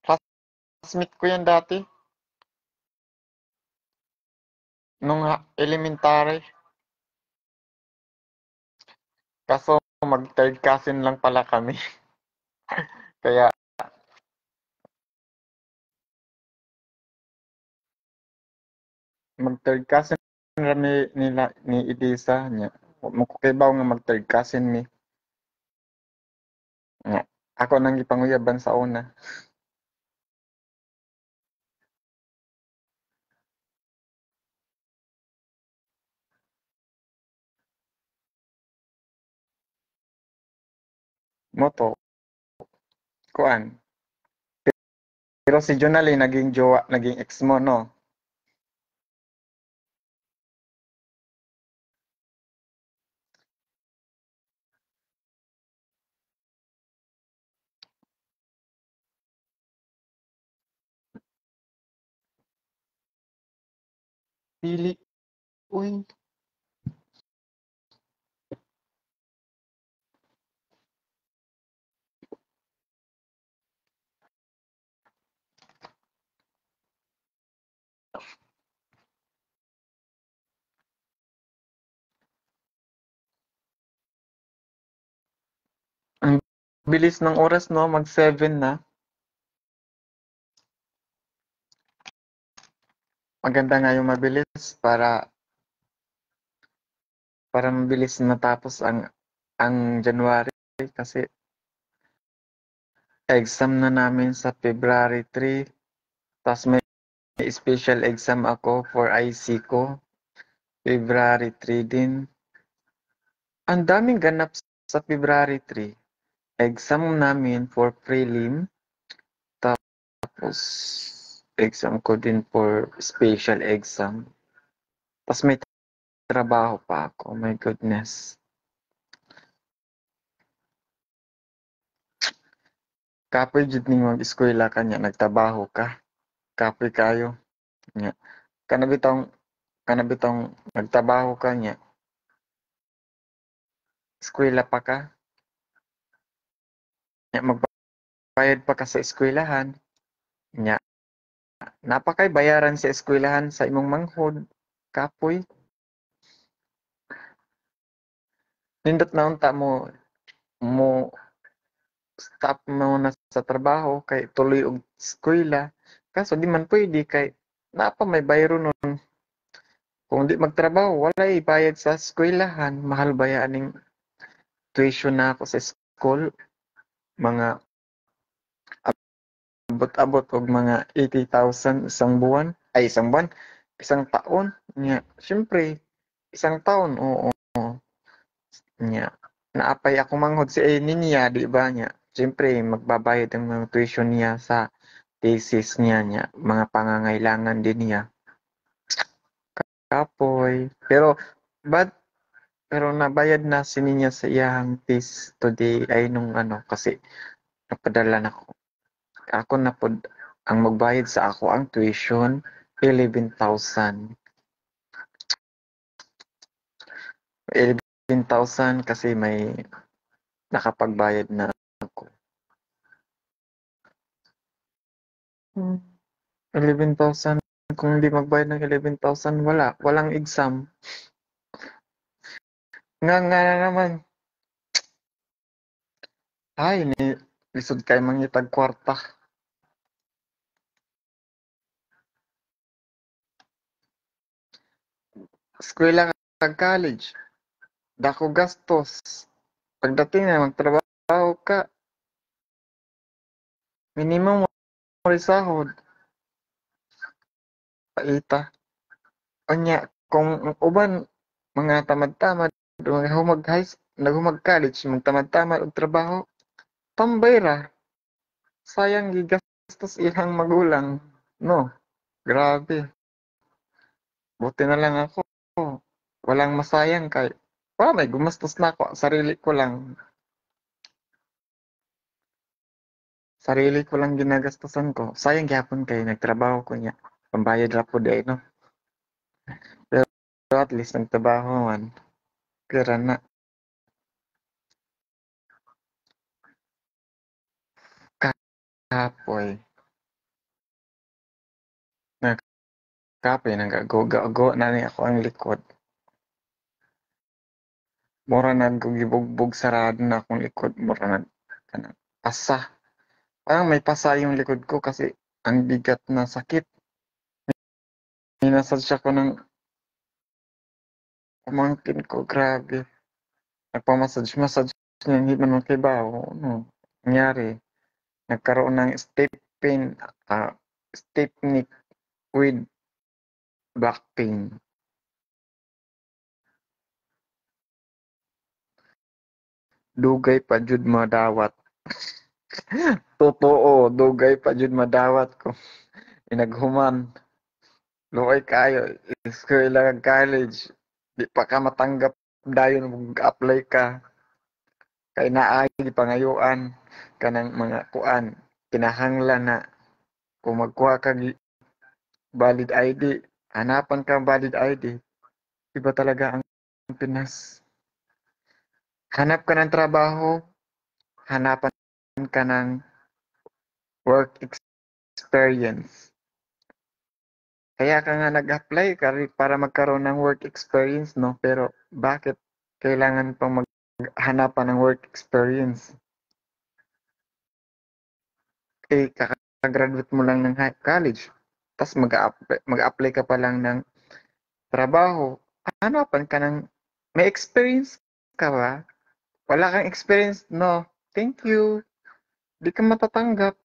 Classmate ko yan dati. Nung elementary. Kaso mag-third cousin lang pala kami. Kaya mag-third cousin rami nila ni Edisa niya. Makukibaw nga mag-third cousin mi. Nga. Ako nang ipanguyaban sa una. Moto, kuan. Pero si Jonali naging jowa, naging ex mo, no? Pili. Uy. Ang bilis ng oras, no? Mag-7 na. Maganda nga yung mabilis para mabilis matapos ang January kasi exam na namin sa February 3. Tapos may special exam ako for IC ko. February 3 din. Ang daming ganap sa February 3. Exam namin for prelim. Tapos exam ko din for special exam. Tapos may trabaho pa ako. Oh my goodness. Kapoy jud ning mag-eskwela kanya nagtrabaho ka. Kapoy kayo. Nya. Kanabitong nagtrabaho ka nya. Eskwela pa ka. Nya magbayad pa ka sa eskwelahan. Nya. Napakay bayaran sa eskwelahan sa imong manghod. Kapoy. Nindot na unta mo stop mo na sa trabaho kay tuloy og eskwela. Kaso di man pwede kay napa may bayro nun. Kung di magtrabaho, wala bayad sa eskwelahan. Mahal ba aning tuition na ako sa school? Mga abot-abot og mga 80,000 isang buwan. Ay, isang buwan. Isang taon. Nya, syempre, isang taon, oo. Nya, naapay ako manghod si niya, di ba niya? Syempre, magbabayad ang mga tuition niya sa thesis niya, mga pangangailangan din niya. Kapoy. But, pero nabayad na si niya sa iyang thesis today ay nung ano, kasi napadala na ko. Ako na po, ang magbayad sa ako ang tuition, 11,000. 11,000 kasi may nakapagbayad na ako. 11,000. Kung hindi magbayad ng 11,000, walang exam. Nga na naman. Ay, lisod kay mangitag kwarta. Eskwela nga college, dako gastos. Pagdating na magtrabaho ka, minimum mo rin sahod, paita. Unya, kung ang uban, mga tamad-tamad, naghumag college, magtamad-tamad og trabaho, tambay ra. Sayang gigastos ilang magulang. No, grabe. Buti na lang ako. Walang masayang kay may gumastos na ako. Sarili ko lang. Sarili ko lang ginagastusan ko. Sayang gyapon kay nagtrabaho ko niya. Pambayad ra po day, no? Pero at least nagtrabaho man. Kira na. Kapoy. Nagkapoy. Nagago na ni ako ang likod. Mura na kung gibugbog sarado na akong likod. Mura na. Kanang pasa. Parang may pasa yung likod ko kasi ang bigat na sakit. Minasad siya ko ng pamangkin ko. Grabe. Nagpamassage niya. Hindi man makibaw. Ano? Nangyari. Nagkaroon ng step pain. Step neck with back pain. Dugay pa jud madawat. Totoo, dugay pa jud madawat ko. Inaghuman. Luoy kayo, eskwela kag college. Di pa ka matanggap dayon mag-apply ka. Kay naay di pangayuan kanang mga kuan. Kinahanglan na kung magkuha ka valid ID, hanapan ka valid ID. Iba talaga ang Pinas. Hanap ka ng trabaho, hanapan ka ng work experience. Kaya ka nga nag-apply para magkaroon ng work experience, no? Pero bakit kailangan pang maghanapan ng work experience? Kakagraduate mo lang ng college, tapos mag-apply ka pa lang ng trabaho. Hanapan ka ng may experience ka ba? Wala kang experience, no? Thank you. Di ka matatanggap.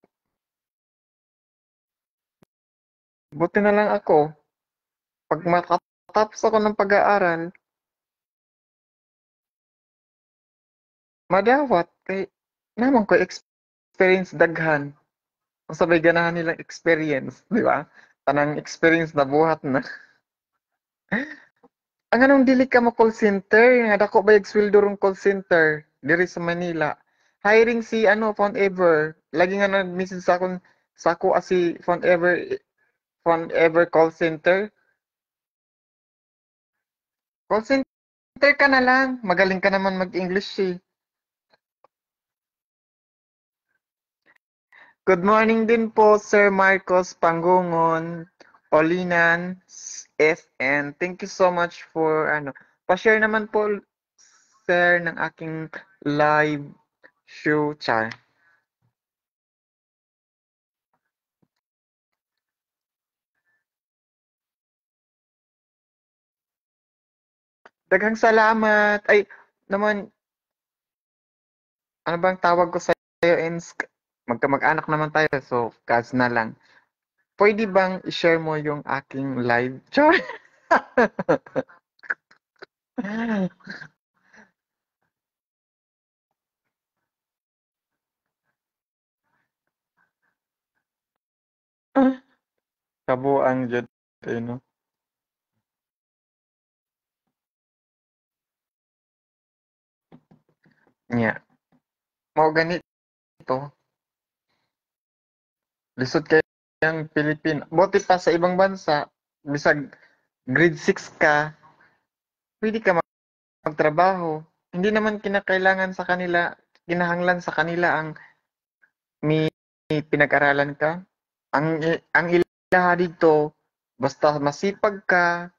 Buti na lang ako. Pag makatapos ako ng pag-aaral, madawat kay naman ko experience daghan. Ang sabay ganahan nilang experience, di ba? Tanang experience na buhat na. Ang anong dili ka mo call center, nga dako ba yung sweldo rong call center diri sa Manila. Hiring si Found Ever. Lagi nga nag-message sa ako si Found Ever call center. Call center ka na lang. Magaling ka naman mag-English eh. Good morning din po, Sir Marcos Pangungon, Olinan, SN. Thank you so much for pa-share naman po, sir, ng aking live show, char. Daghang salamat. Ay, naman, ano bang tawag ko sa iyo, Ensk? Magkamag-anak naman tayo, so kas na lang. Pwede bang i-share mo yung aking live? Char! Kabuang jud, no? Nya. Mao ganito. Lisod kayang Pilipino. Buti pa sa ibang bansa, bisag grade 6 ka, pwede ka magtrabaho. Hindi naman kinakailangan sa kanila, kinahanglan sa kanila ang may pinag-aralan ka. Ang ilaha dito, basta masipag ka,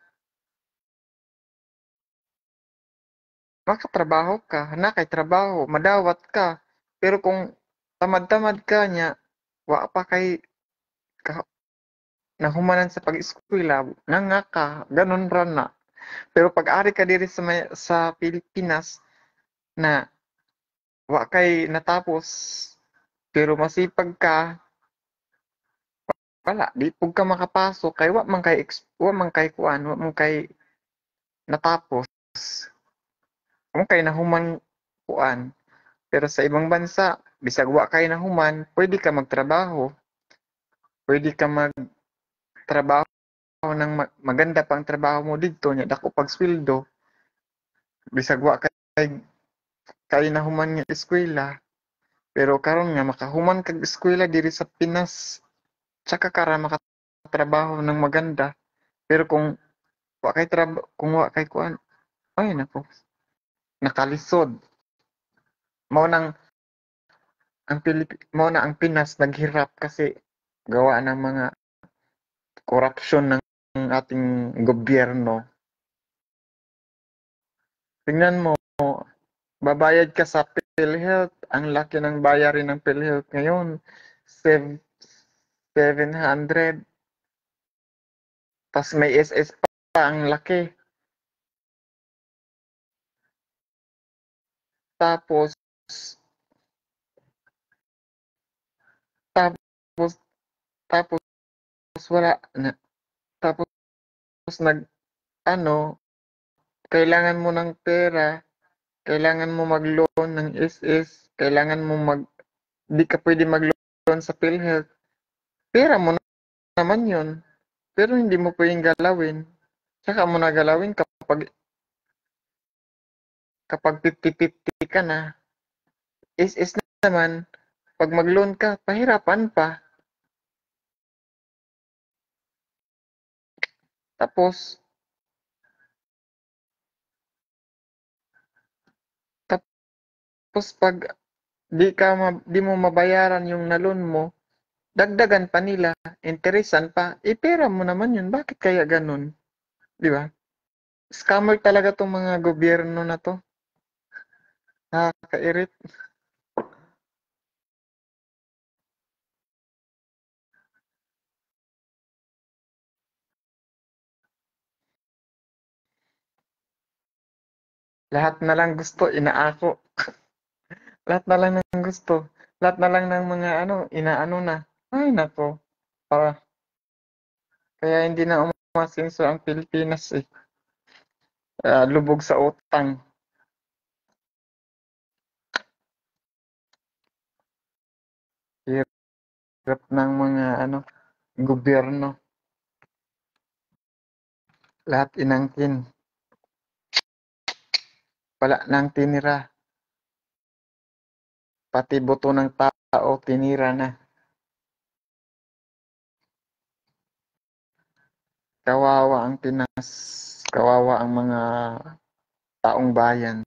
makatrabaho ka, na kay trabaho, madawat ka. Pero kung tamad-tamad ka niya, wa pa kay nahumanan sa pag-eskwela, nga ka, ganun ra na. Pero pag ari ka diri sa Pilipinas na wa kay natapos pero masipag ka, wala di pug ka makapasok kay wa man kay kuan, wa man kay natapos, wa man kay nahuman kuan. Pero sa ibang bansa, bisag wa kay nahuman, pwede ka magtrabaho, pwede ka magtrabaho ng maganda pang trabaho mo didto nya dako pag sweldo, bisag wa kay nahuman nga eskwela. Pero karon nga makahuman kag eskwela diri sa Pinas, tsaka ka ra makatrabaho ng maganda. Pero kung wa kay kuan, ay nako, nakalisod. Mao nang mao na ang Pinas naghirap kasi gawa ng mga korupsyon ng ating gobyerno. Tingnan mo, babayad ka sa PhilHealth, ang laki ng bayarin ng PhilHealth ngayon, 700, tas may SS pa, ang laki. Tapos, tapos, tapos wala na. Tapos ano, kailangan mo ng pera, kailangan mo mag-loan ng SS, kailangan mo di ka pwede mag-loan sa PhilHealth. Pera mo naman yun, pero hindi mo pwedeng galawin. Tsaka mo na galawin kapag 50-50 ka na. SS naman, pag mag-loan ka, pahirapan pa. Tapos, tapos pag di mo mabayaran yung na-loan mo, dagdagan pa nila, interesan pa, pera mo naman yun. Bakit kaya ganun? Di ba? Scammer talaga tong mga gobyerno na to. Nakakairit. Lahat na lang gusto, inaako. Lahat na lang ng gusto. Lahat na lang ng mga inaano na. Ay, nako. Para, kaya hindi na umasenso ang Pilipinas eh. Lubog sa utang. Hirap ng mga gobyerno. Lahat inangkin. Wala nang tinira. Pati boto ng tao tinira na. Kawawa ang Pinas. Kawawa ang mga taong bayan.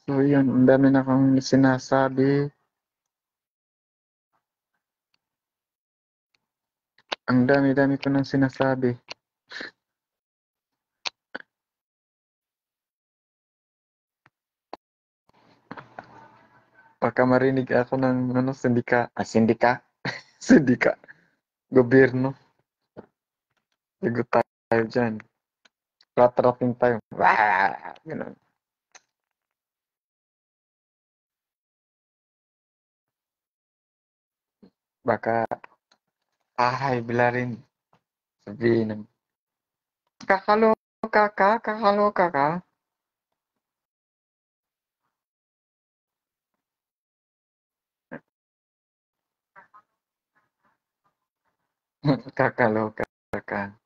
So yun, ang dami na akong sinasabi. Ang dami-dami ko nang sinasabi. Baka marinig ako ng sindika, sindika, gobyerno. Lagot tayo dyan. Rat-ratin tayo. Ganun. Baka bila rin. Sabihin ng kakaloka ka. Kakaloka ka.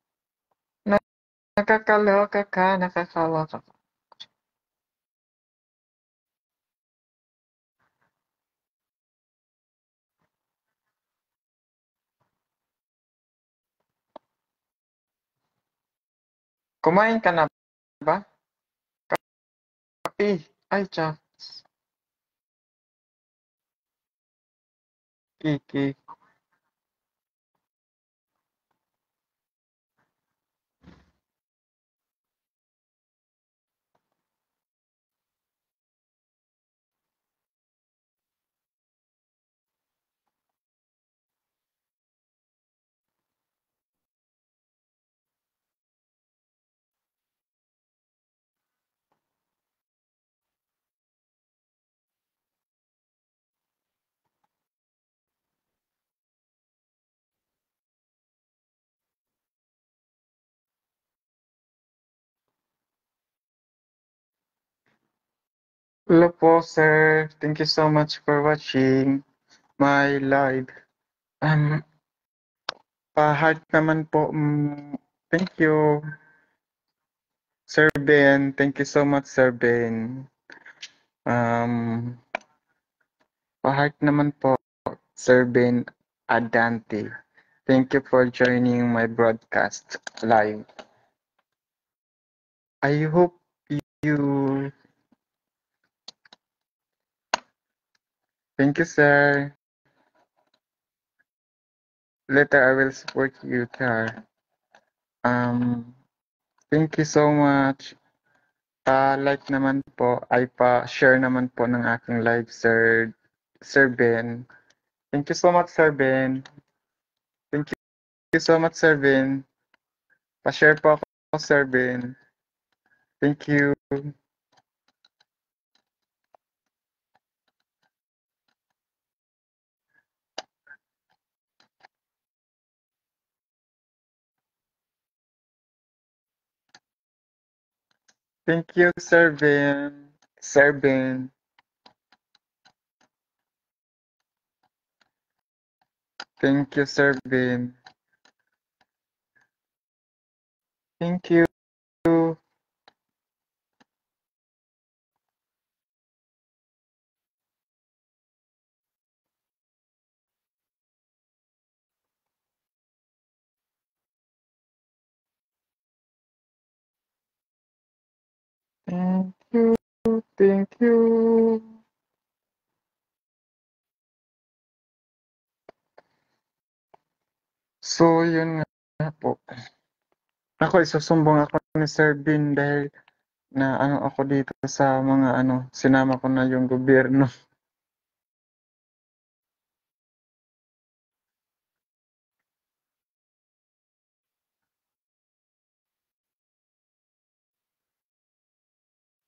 Nakakaloka ka, nakakaloka ka. Kumain ka na ba? Kapi. Ay, tiyan. Kiki. Hello po, sir. Thank you so much for watching my live. Um, pa-heart naman po. Thank you, Sir Ben. Thank you so much, Sir Ben. Um, pa-heart naman po, Sir Ben Adante. Thank you for joining my broadcast live. I hope you... Thank you, sir. Later, I will support you, Tar. Um, Thank you so much. Pa-like naman po, ay pa-share naman po ng aking live, Sir Ben. Thank you so much, Sir Ben. Thank you so much, Sir Ben. Pa-share po ako, Sir Ben. Thank you. Thank you, Sir Ben. Sir Ben. Thank you, Sir Ben. Thank you. Thank you. Thank you. So, yun nga po. Ako, isusumbong ako ni Sir Ben dahil na ano ako dito sa mga ano, sinama ko na yung gobyerno.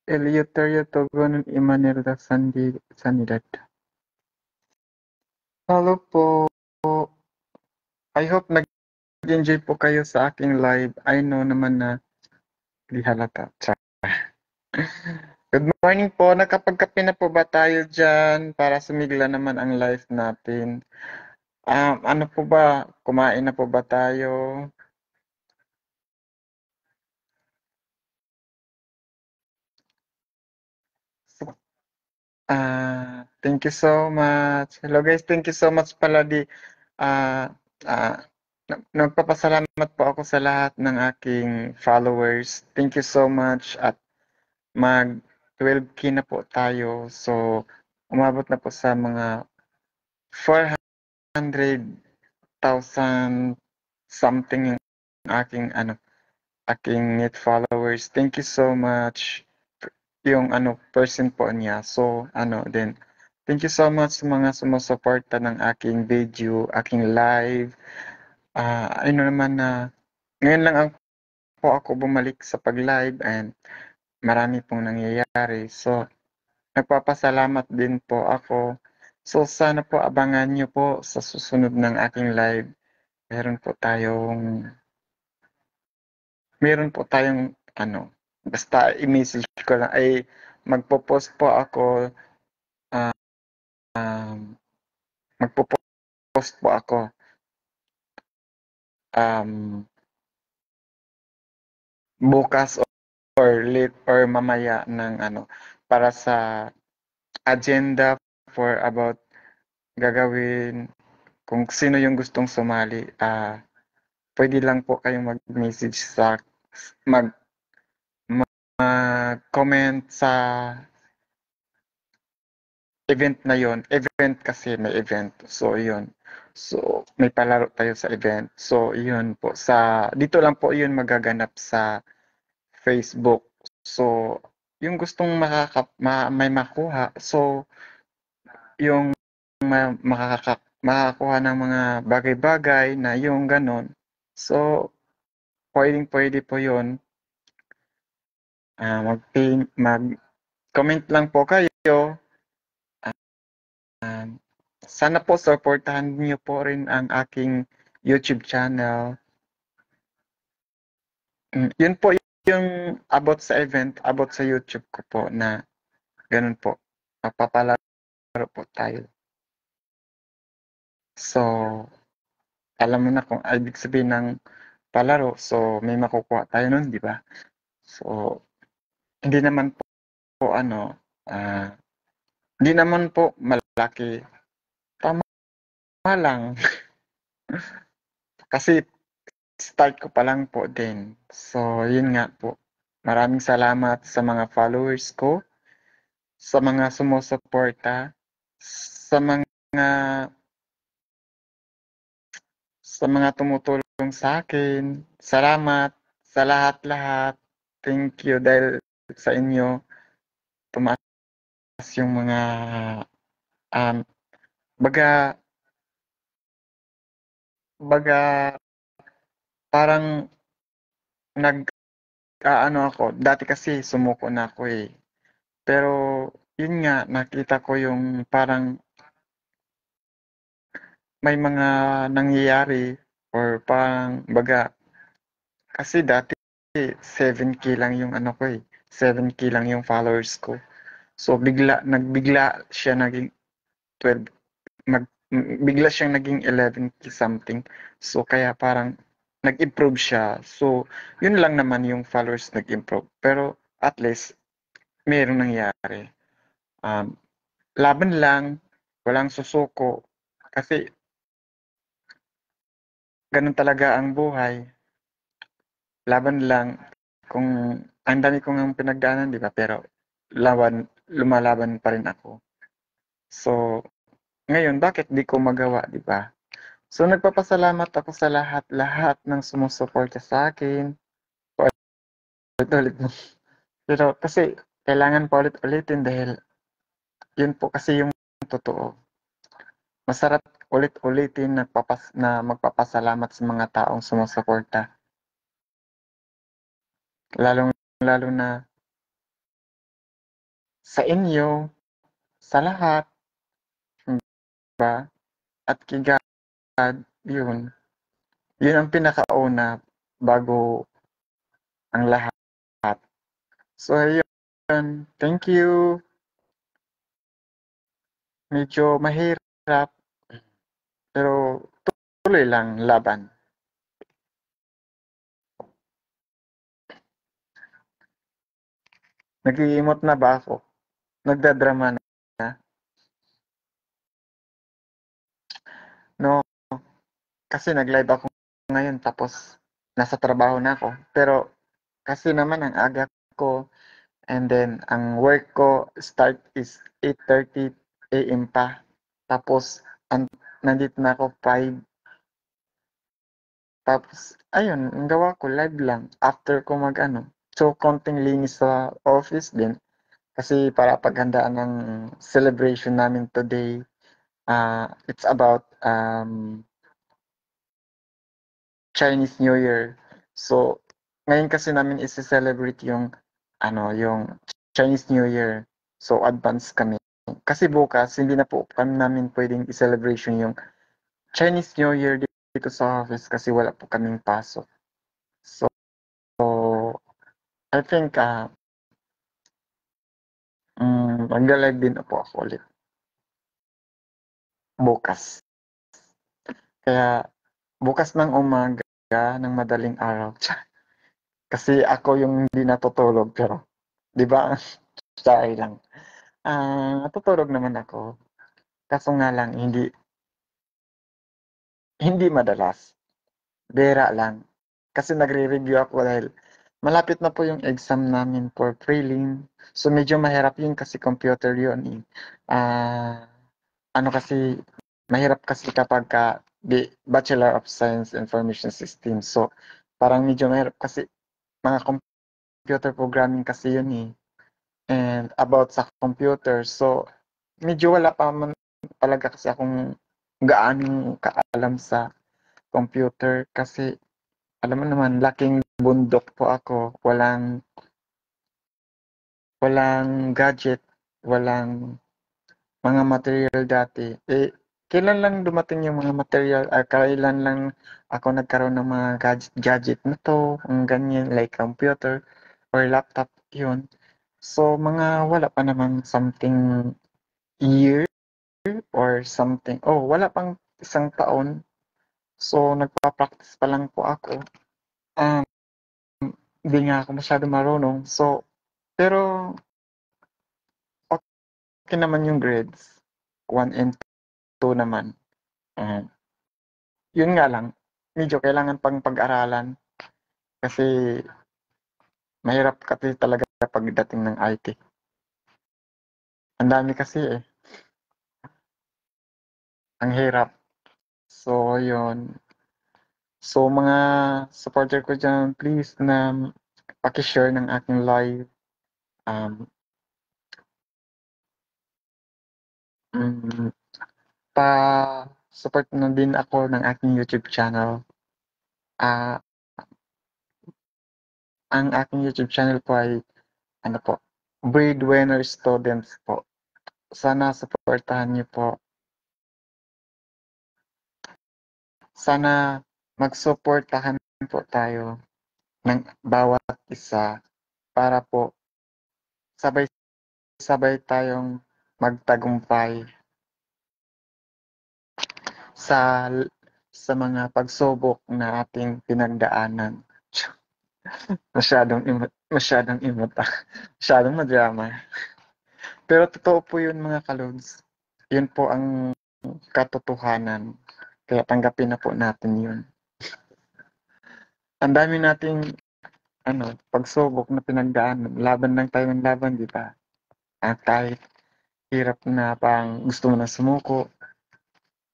Eleuterio Togonon Imanilda Sanidad. Hello po. I hope nag-enjoy po kayo sa aking live. I know naman na di halata. Good morning po. Nakapagkape na po ba tayo dyan para sumigla naman ang live natin? Ano po ba? Kumain na po ba tayo? Thank you so much. Hello guys, thank you so much pala ah ah nagpapasalamat po ako sa lahat ng aking followers. Thank you so much at mag 12K na po tayo. So umabot na po sa mga 400,000 something yung aking net followers. Thank you so much yung person po niya. So din thank you so much sa mga sumusuporta ng aking video, aking live. Naman na ngayon lang po ako bumalik sa pag-live and marami pong nangyayari. So nagpapasalamat din po ako. So sana po abangan niyo po sa susunod ng aking live. Meron po tayong basta i-message ko lang ay magpo-post po ako. Magpo-post po ako bukas or mamaya ng para sa agenda for about gagawin kung sino yung gustong sumali. Pwede lang po kayong mag-message sa mag-comment sa event na yon. Event kasi may event. So yun. So may palaro tayo sa event. So yun po dito lang po yun magaganap sa Facebook. So yung gustong may makuha. So yung makakakuha ng mga bagay-bagay na yung ganon. So pwedeng-pwede po yun. Mag-comment lang po kayo. Sana po supportahan niyo po rin ang aking YouTube channel. Yun po yung about sa event, about sa YouTube ko po na Ganun po. Magpapalaro po tayo. So, alam mo na kung ibig sabihin ng palaro. So, may makukuha tayo nun, di ba? So, hindi naman po ano, ah, hindi naman po malaki. Tama lang. Kasi start ko pa lang po din. So, yun nga po. Maraming salamat sa mga followers ko, sa mga sumusuporta, sa mga tumutulong sa akin. Salamat sa lahat-lahat. Thank you dahil sa inyo tumaas yung mga um, baga baga parang nag-aano ako. Dati kasi sumuko na ako eh. Pero yun nga nakita ko yung parang may mga nangyayari or parang baga kasi dati 7K lang yung ano ko eh. 7K lang yung followers ko. So nagbigla siya naging 12 bigla siyang naging 11K something. So kaya parang nag-improve siya. So yun lang naman yung followers nag-improve. Pero at least mayroong nangyari. Um, laban lang, walang susuko kasi ganun talaga ang buhay. Laban lang kung ang dami ko ngang pinagdaanan, di ba? Pero lumalaban pa rin ako. So, ngayon, bakit di ko magawa, di ba? So, nagpapasalamat ako sa lahat-lahat ng sumusuporta sa akin. Ulit-ulit mo. Pero kasi, kailangan pa ulit-ulitin dahil yun po kasi yung totoo. Masarap ulit-ulitin na magpapasalamat sa mga taong sumusuporta. Lalong-lalo na sa inyo, sa lahat, ba? At kay God, yun. Yun ang pinakauna bago ang lahat. So, ayun. Thank you. Medyo mahirap, pero tuloy lang laban. Nag-iimot na ba ako? Nagdadrama na? No, kasi nag-live ako ngayon tapos nasa trabaho na ako. Pero kasi naman ang aga ko and then ang work ko start is 8:30 AM pa. Tapos nandito na ako 5. Tapos ayun, ang gawa ko live lang after ko mag-ano. So konting linis sa office din kasi para paghandaan ng celebration namin today. It's about Chinese New Year. So, ngayon kasi namin isi-celebrate yung yung Chinese New Year. So, advance kami. Kasi bukas, hindi na po kami namin pwedeng i-celebration yung Chinese New Year dito sa office kasi wala po kaming pasok. So, I think mag-live din po ako ulit bukas. Kaya bukas ng umaga ng madaling araw. Kasi ako yung hindi natutulog pero 'di ba? Sorry lang. Natutulog naman ako. Kaso nga lang hindi madalas. Bihira lang. Kasi nagre-review ako dahil malapit na po yung exam namin for prelim. So medyo mahirap yun kasi computer yun eh. Ah, ano kasi mahirap kasi kapag Bachelor of Science Information System. So parang medyo mahirap kasi mga computer programming kasi yun eh. And about sa computer. So medyo wala pa man talaga kasi akong gaanong kaalam sa computer kasi alam mo naman laking bundok po ako, walang gadget, walang mga material dati. Kailan lang dumating yung mga material, kailan lang ako nagkaroon ng mga gadget na to, ang ganyan, like computer or laptop, yun. So, mga wala pa naman something year or something. Oh, wala pang isang taon. So, nagpa-practice pa lang po ako. Um, hindi nga ako masyado marunong. So, pero okay naman yung grades. 1 and 2 naman. Um, yun nga lang, medyo kailangan pang pag-aralan kasi mahirap kasi talaga pagdating ng IT. Ang dami kasi eh. Ang hirap. So, yun. So, mga supporter ko dyan, please na paki-share ng aking live. Um, mm, pa-support na din ako ng aking YouTube channel. Ah, ang aking YouTube channel po ay ano po, Breadwinner Students po. Sana supportahan niyo po. Sana magsuportahan po tayo ng bawat isa para po sabay-sabay tayong magtagumpay sa sa mga pagsubok na ating pinagdaanan. Masyadong imota, masyadong madrama. Pero totoo po yun mga kalods. Yun po ang katotohanan. Kaya tanggapin na po natin yun. Ang dami nating pagsubok na pinagdaanan. Laban lang tayo ng laban, di ba? At kahit hirap na pang gusto mo na sumuko.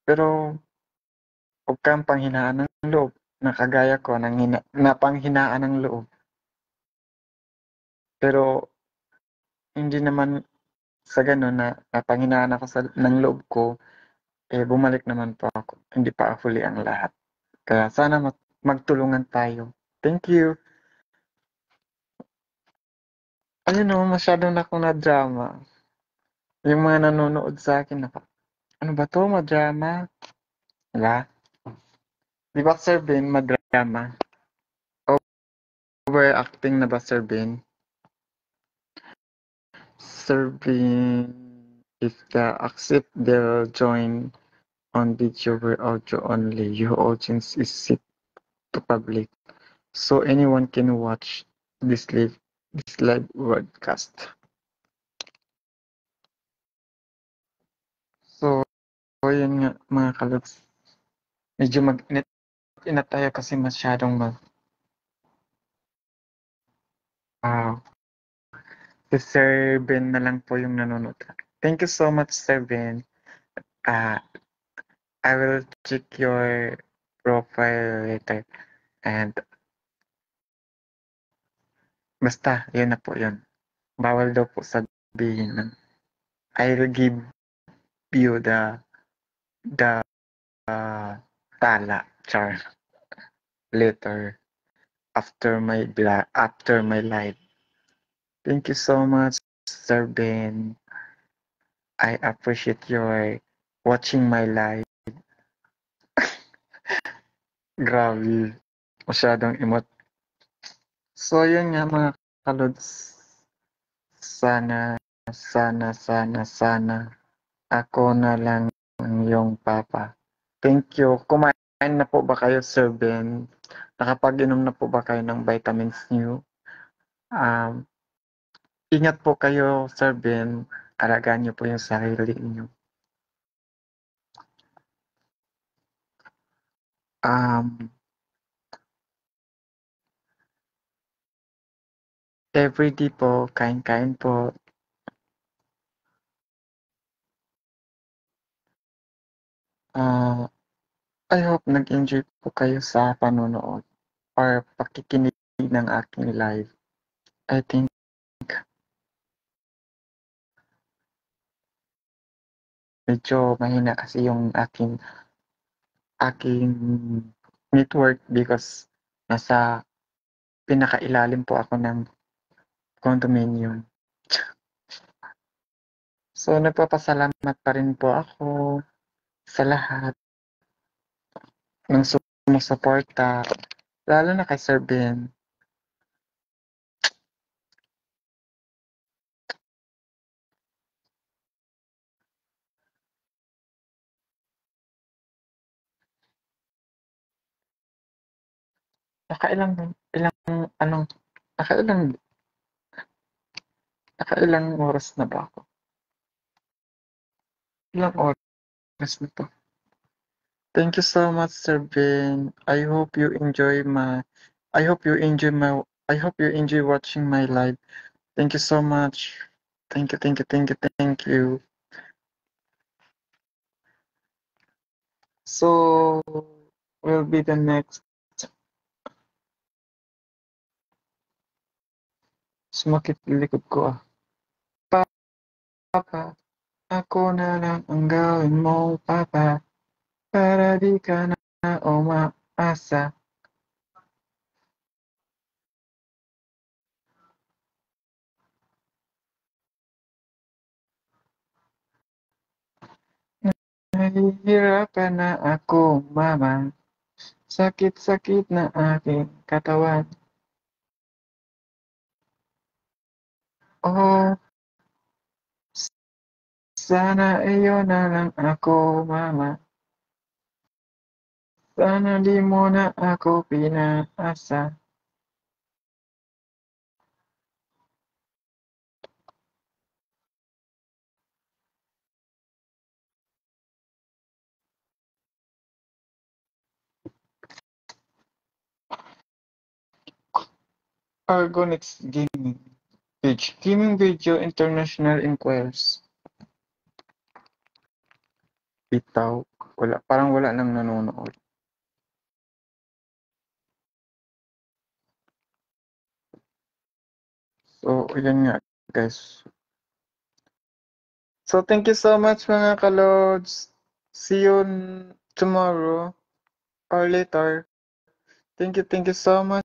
Pero huwag kang panghinaan ng loob na kagaya ko na panghinaan ng loob. Pero hindi naman sa gano'n na napanghinaan ako ng loob ko, eh bumalik naman po ako. Hindi pa huli ang lahat. Kaya sana magtulungan tayo. Thank you. Ayun o, masyadong na akong na-drama. Yung mga nanonood sa akin, ano ba to, madrama? Wala. Di ba, Sir Ben, madrama? Overacting na ba, Sir Ben? Sir Ben, if the accept they'll join on video or audio only, your audience is set to public. So anyone can watch this live broadcast. So, yun nga mga kalogs. Medyo mag-inat tayo kasi masyadong ah, si Sir Ben na lang po yung nanonood. Thank you so much, Sir Ben. Ah, I will check your profile later. And basta, yun na po yun. Bawal daw po sabihin ng I'll give you the tala char later after my live. Thank you so much, Sir Ben. I appreciate your watching my live. Grabe, masyadong emot. So, yun nga mga kalods. Sana ako na lang ang iyong papa. Thank you. Kumain na po ba kayo, Sir Ben? Nakapag-inom na po ba kayo ng vitamins niyo? Um, ingat po kayo, Sir Ben. Alagaan niyo po yung sarili niyo. Everyday po, kain-kain po. I hope nag-enjoy po kayo sa panonood or pakikinig ng aking live. I think medyo mahina kasi yung aking network because nasa pinakailalim po ako ng condominium. So, nagpapasalamat pa rin po ako sa lahat ng sumusuporta, lalo na kay Sir Ben. Nakailang ilang anong nakailang nakailang oras na ba ako? Ilang oras na 'to? Thank you so much, Sir Ben. I hope you enjoy my I hope you enjoy watching my live. Thank you so much. Thank you, thank you, thank you, thank you. So, will be the next. Sumakit likod ko ah. Papa, ako na lang ang gawin mo, Papa, para di ka na umaasa. Nahihirapan na ako, Mama. Sakit-sakit na aking katawan. Oh, sana iyo na lang ako, Mama. Sana di mo na ako pinaasa. Argonix Gaming Page. Gaming Video International Inquiries. Bitaw. Wala, parang wala nang nanonood. So, yun nga, guys. So, thank you so much mga kalods. See you tomorrow or later. Thank you so much.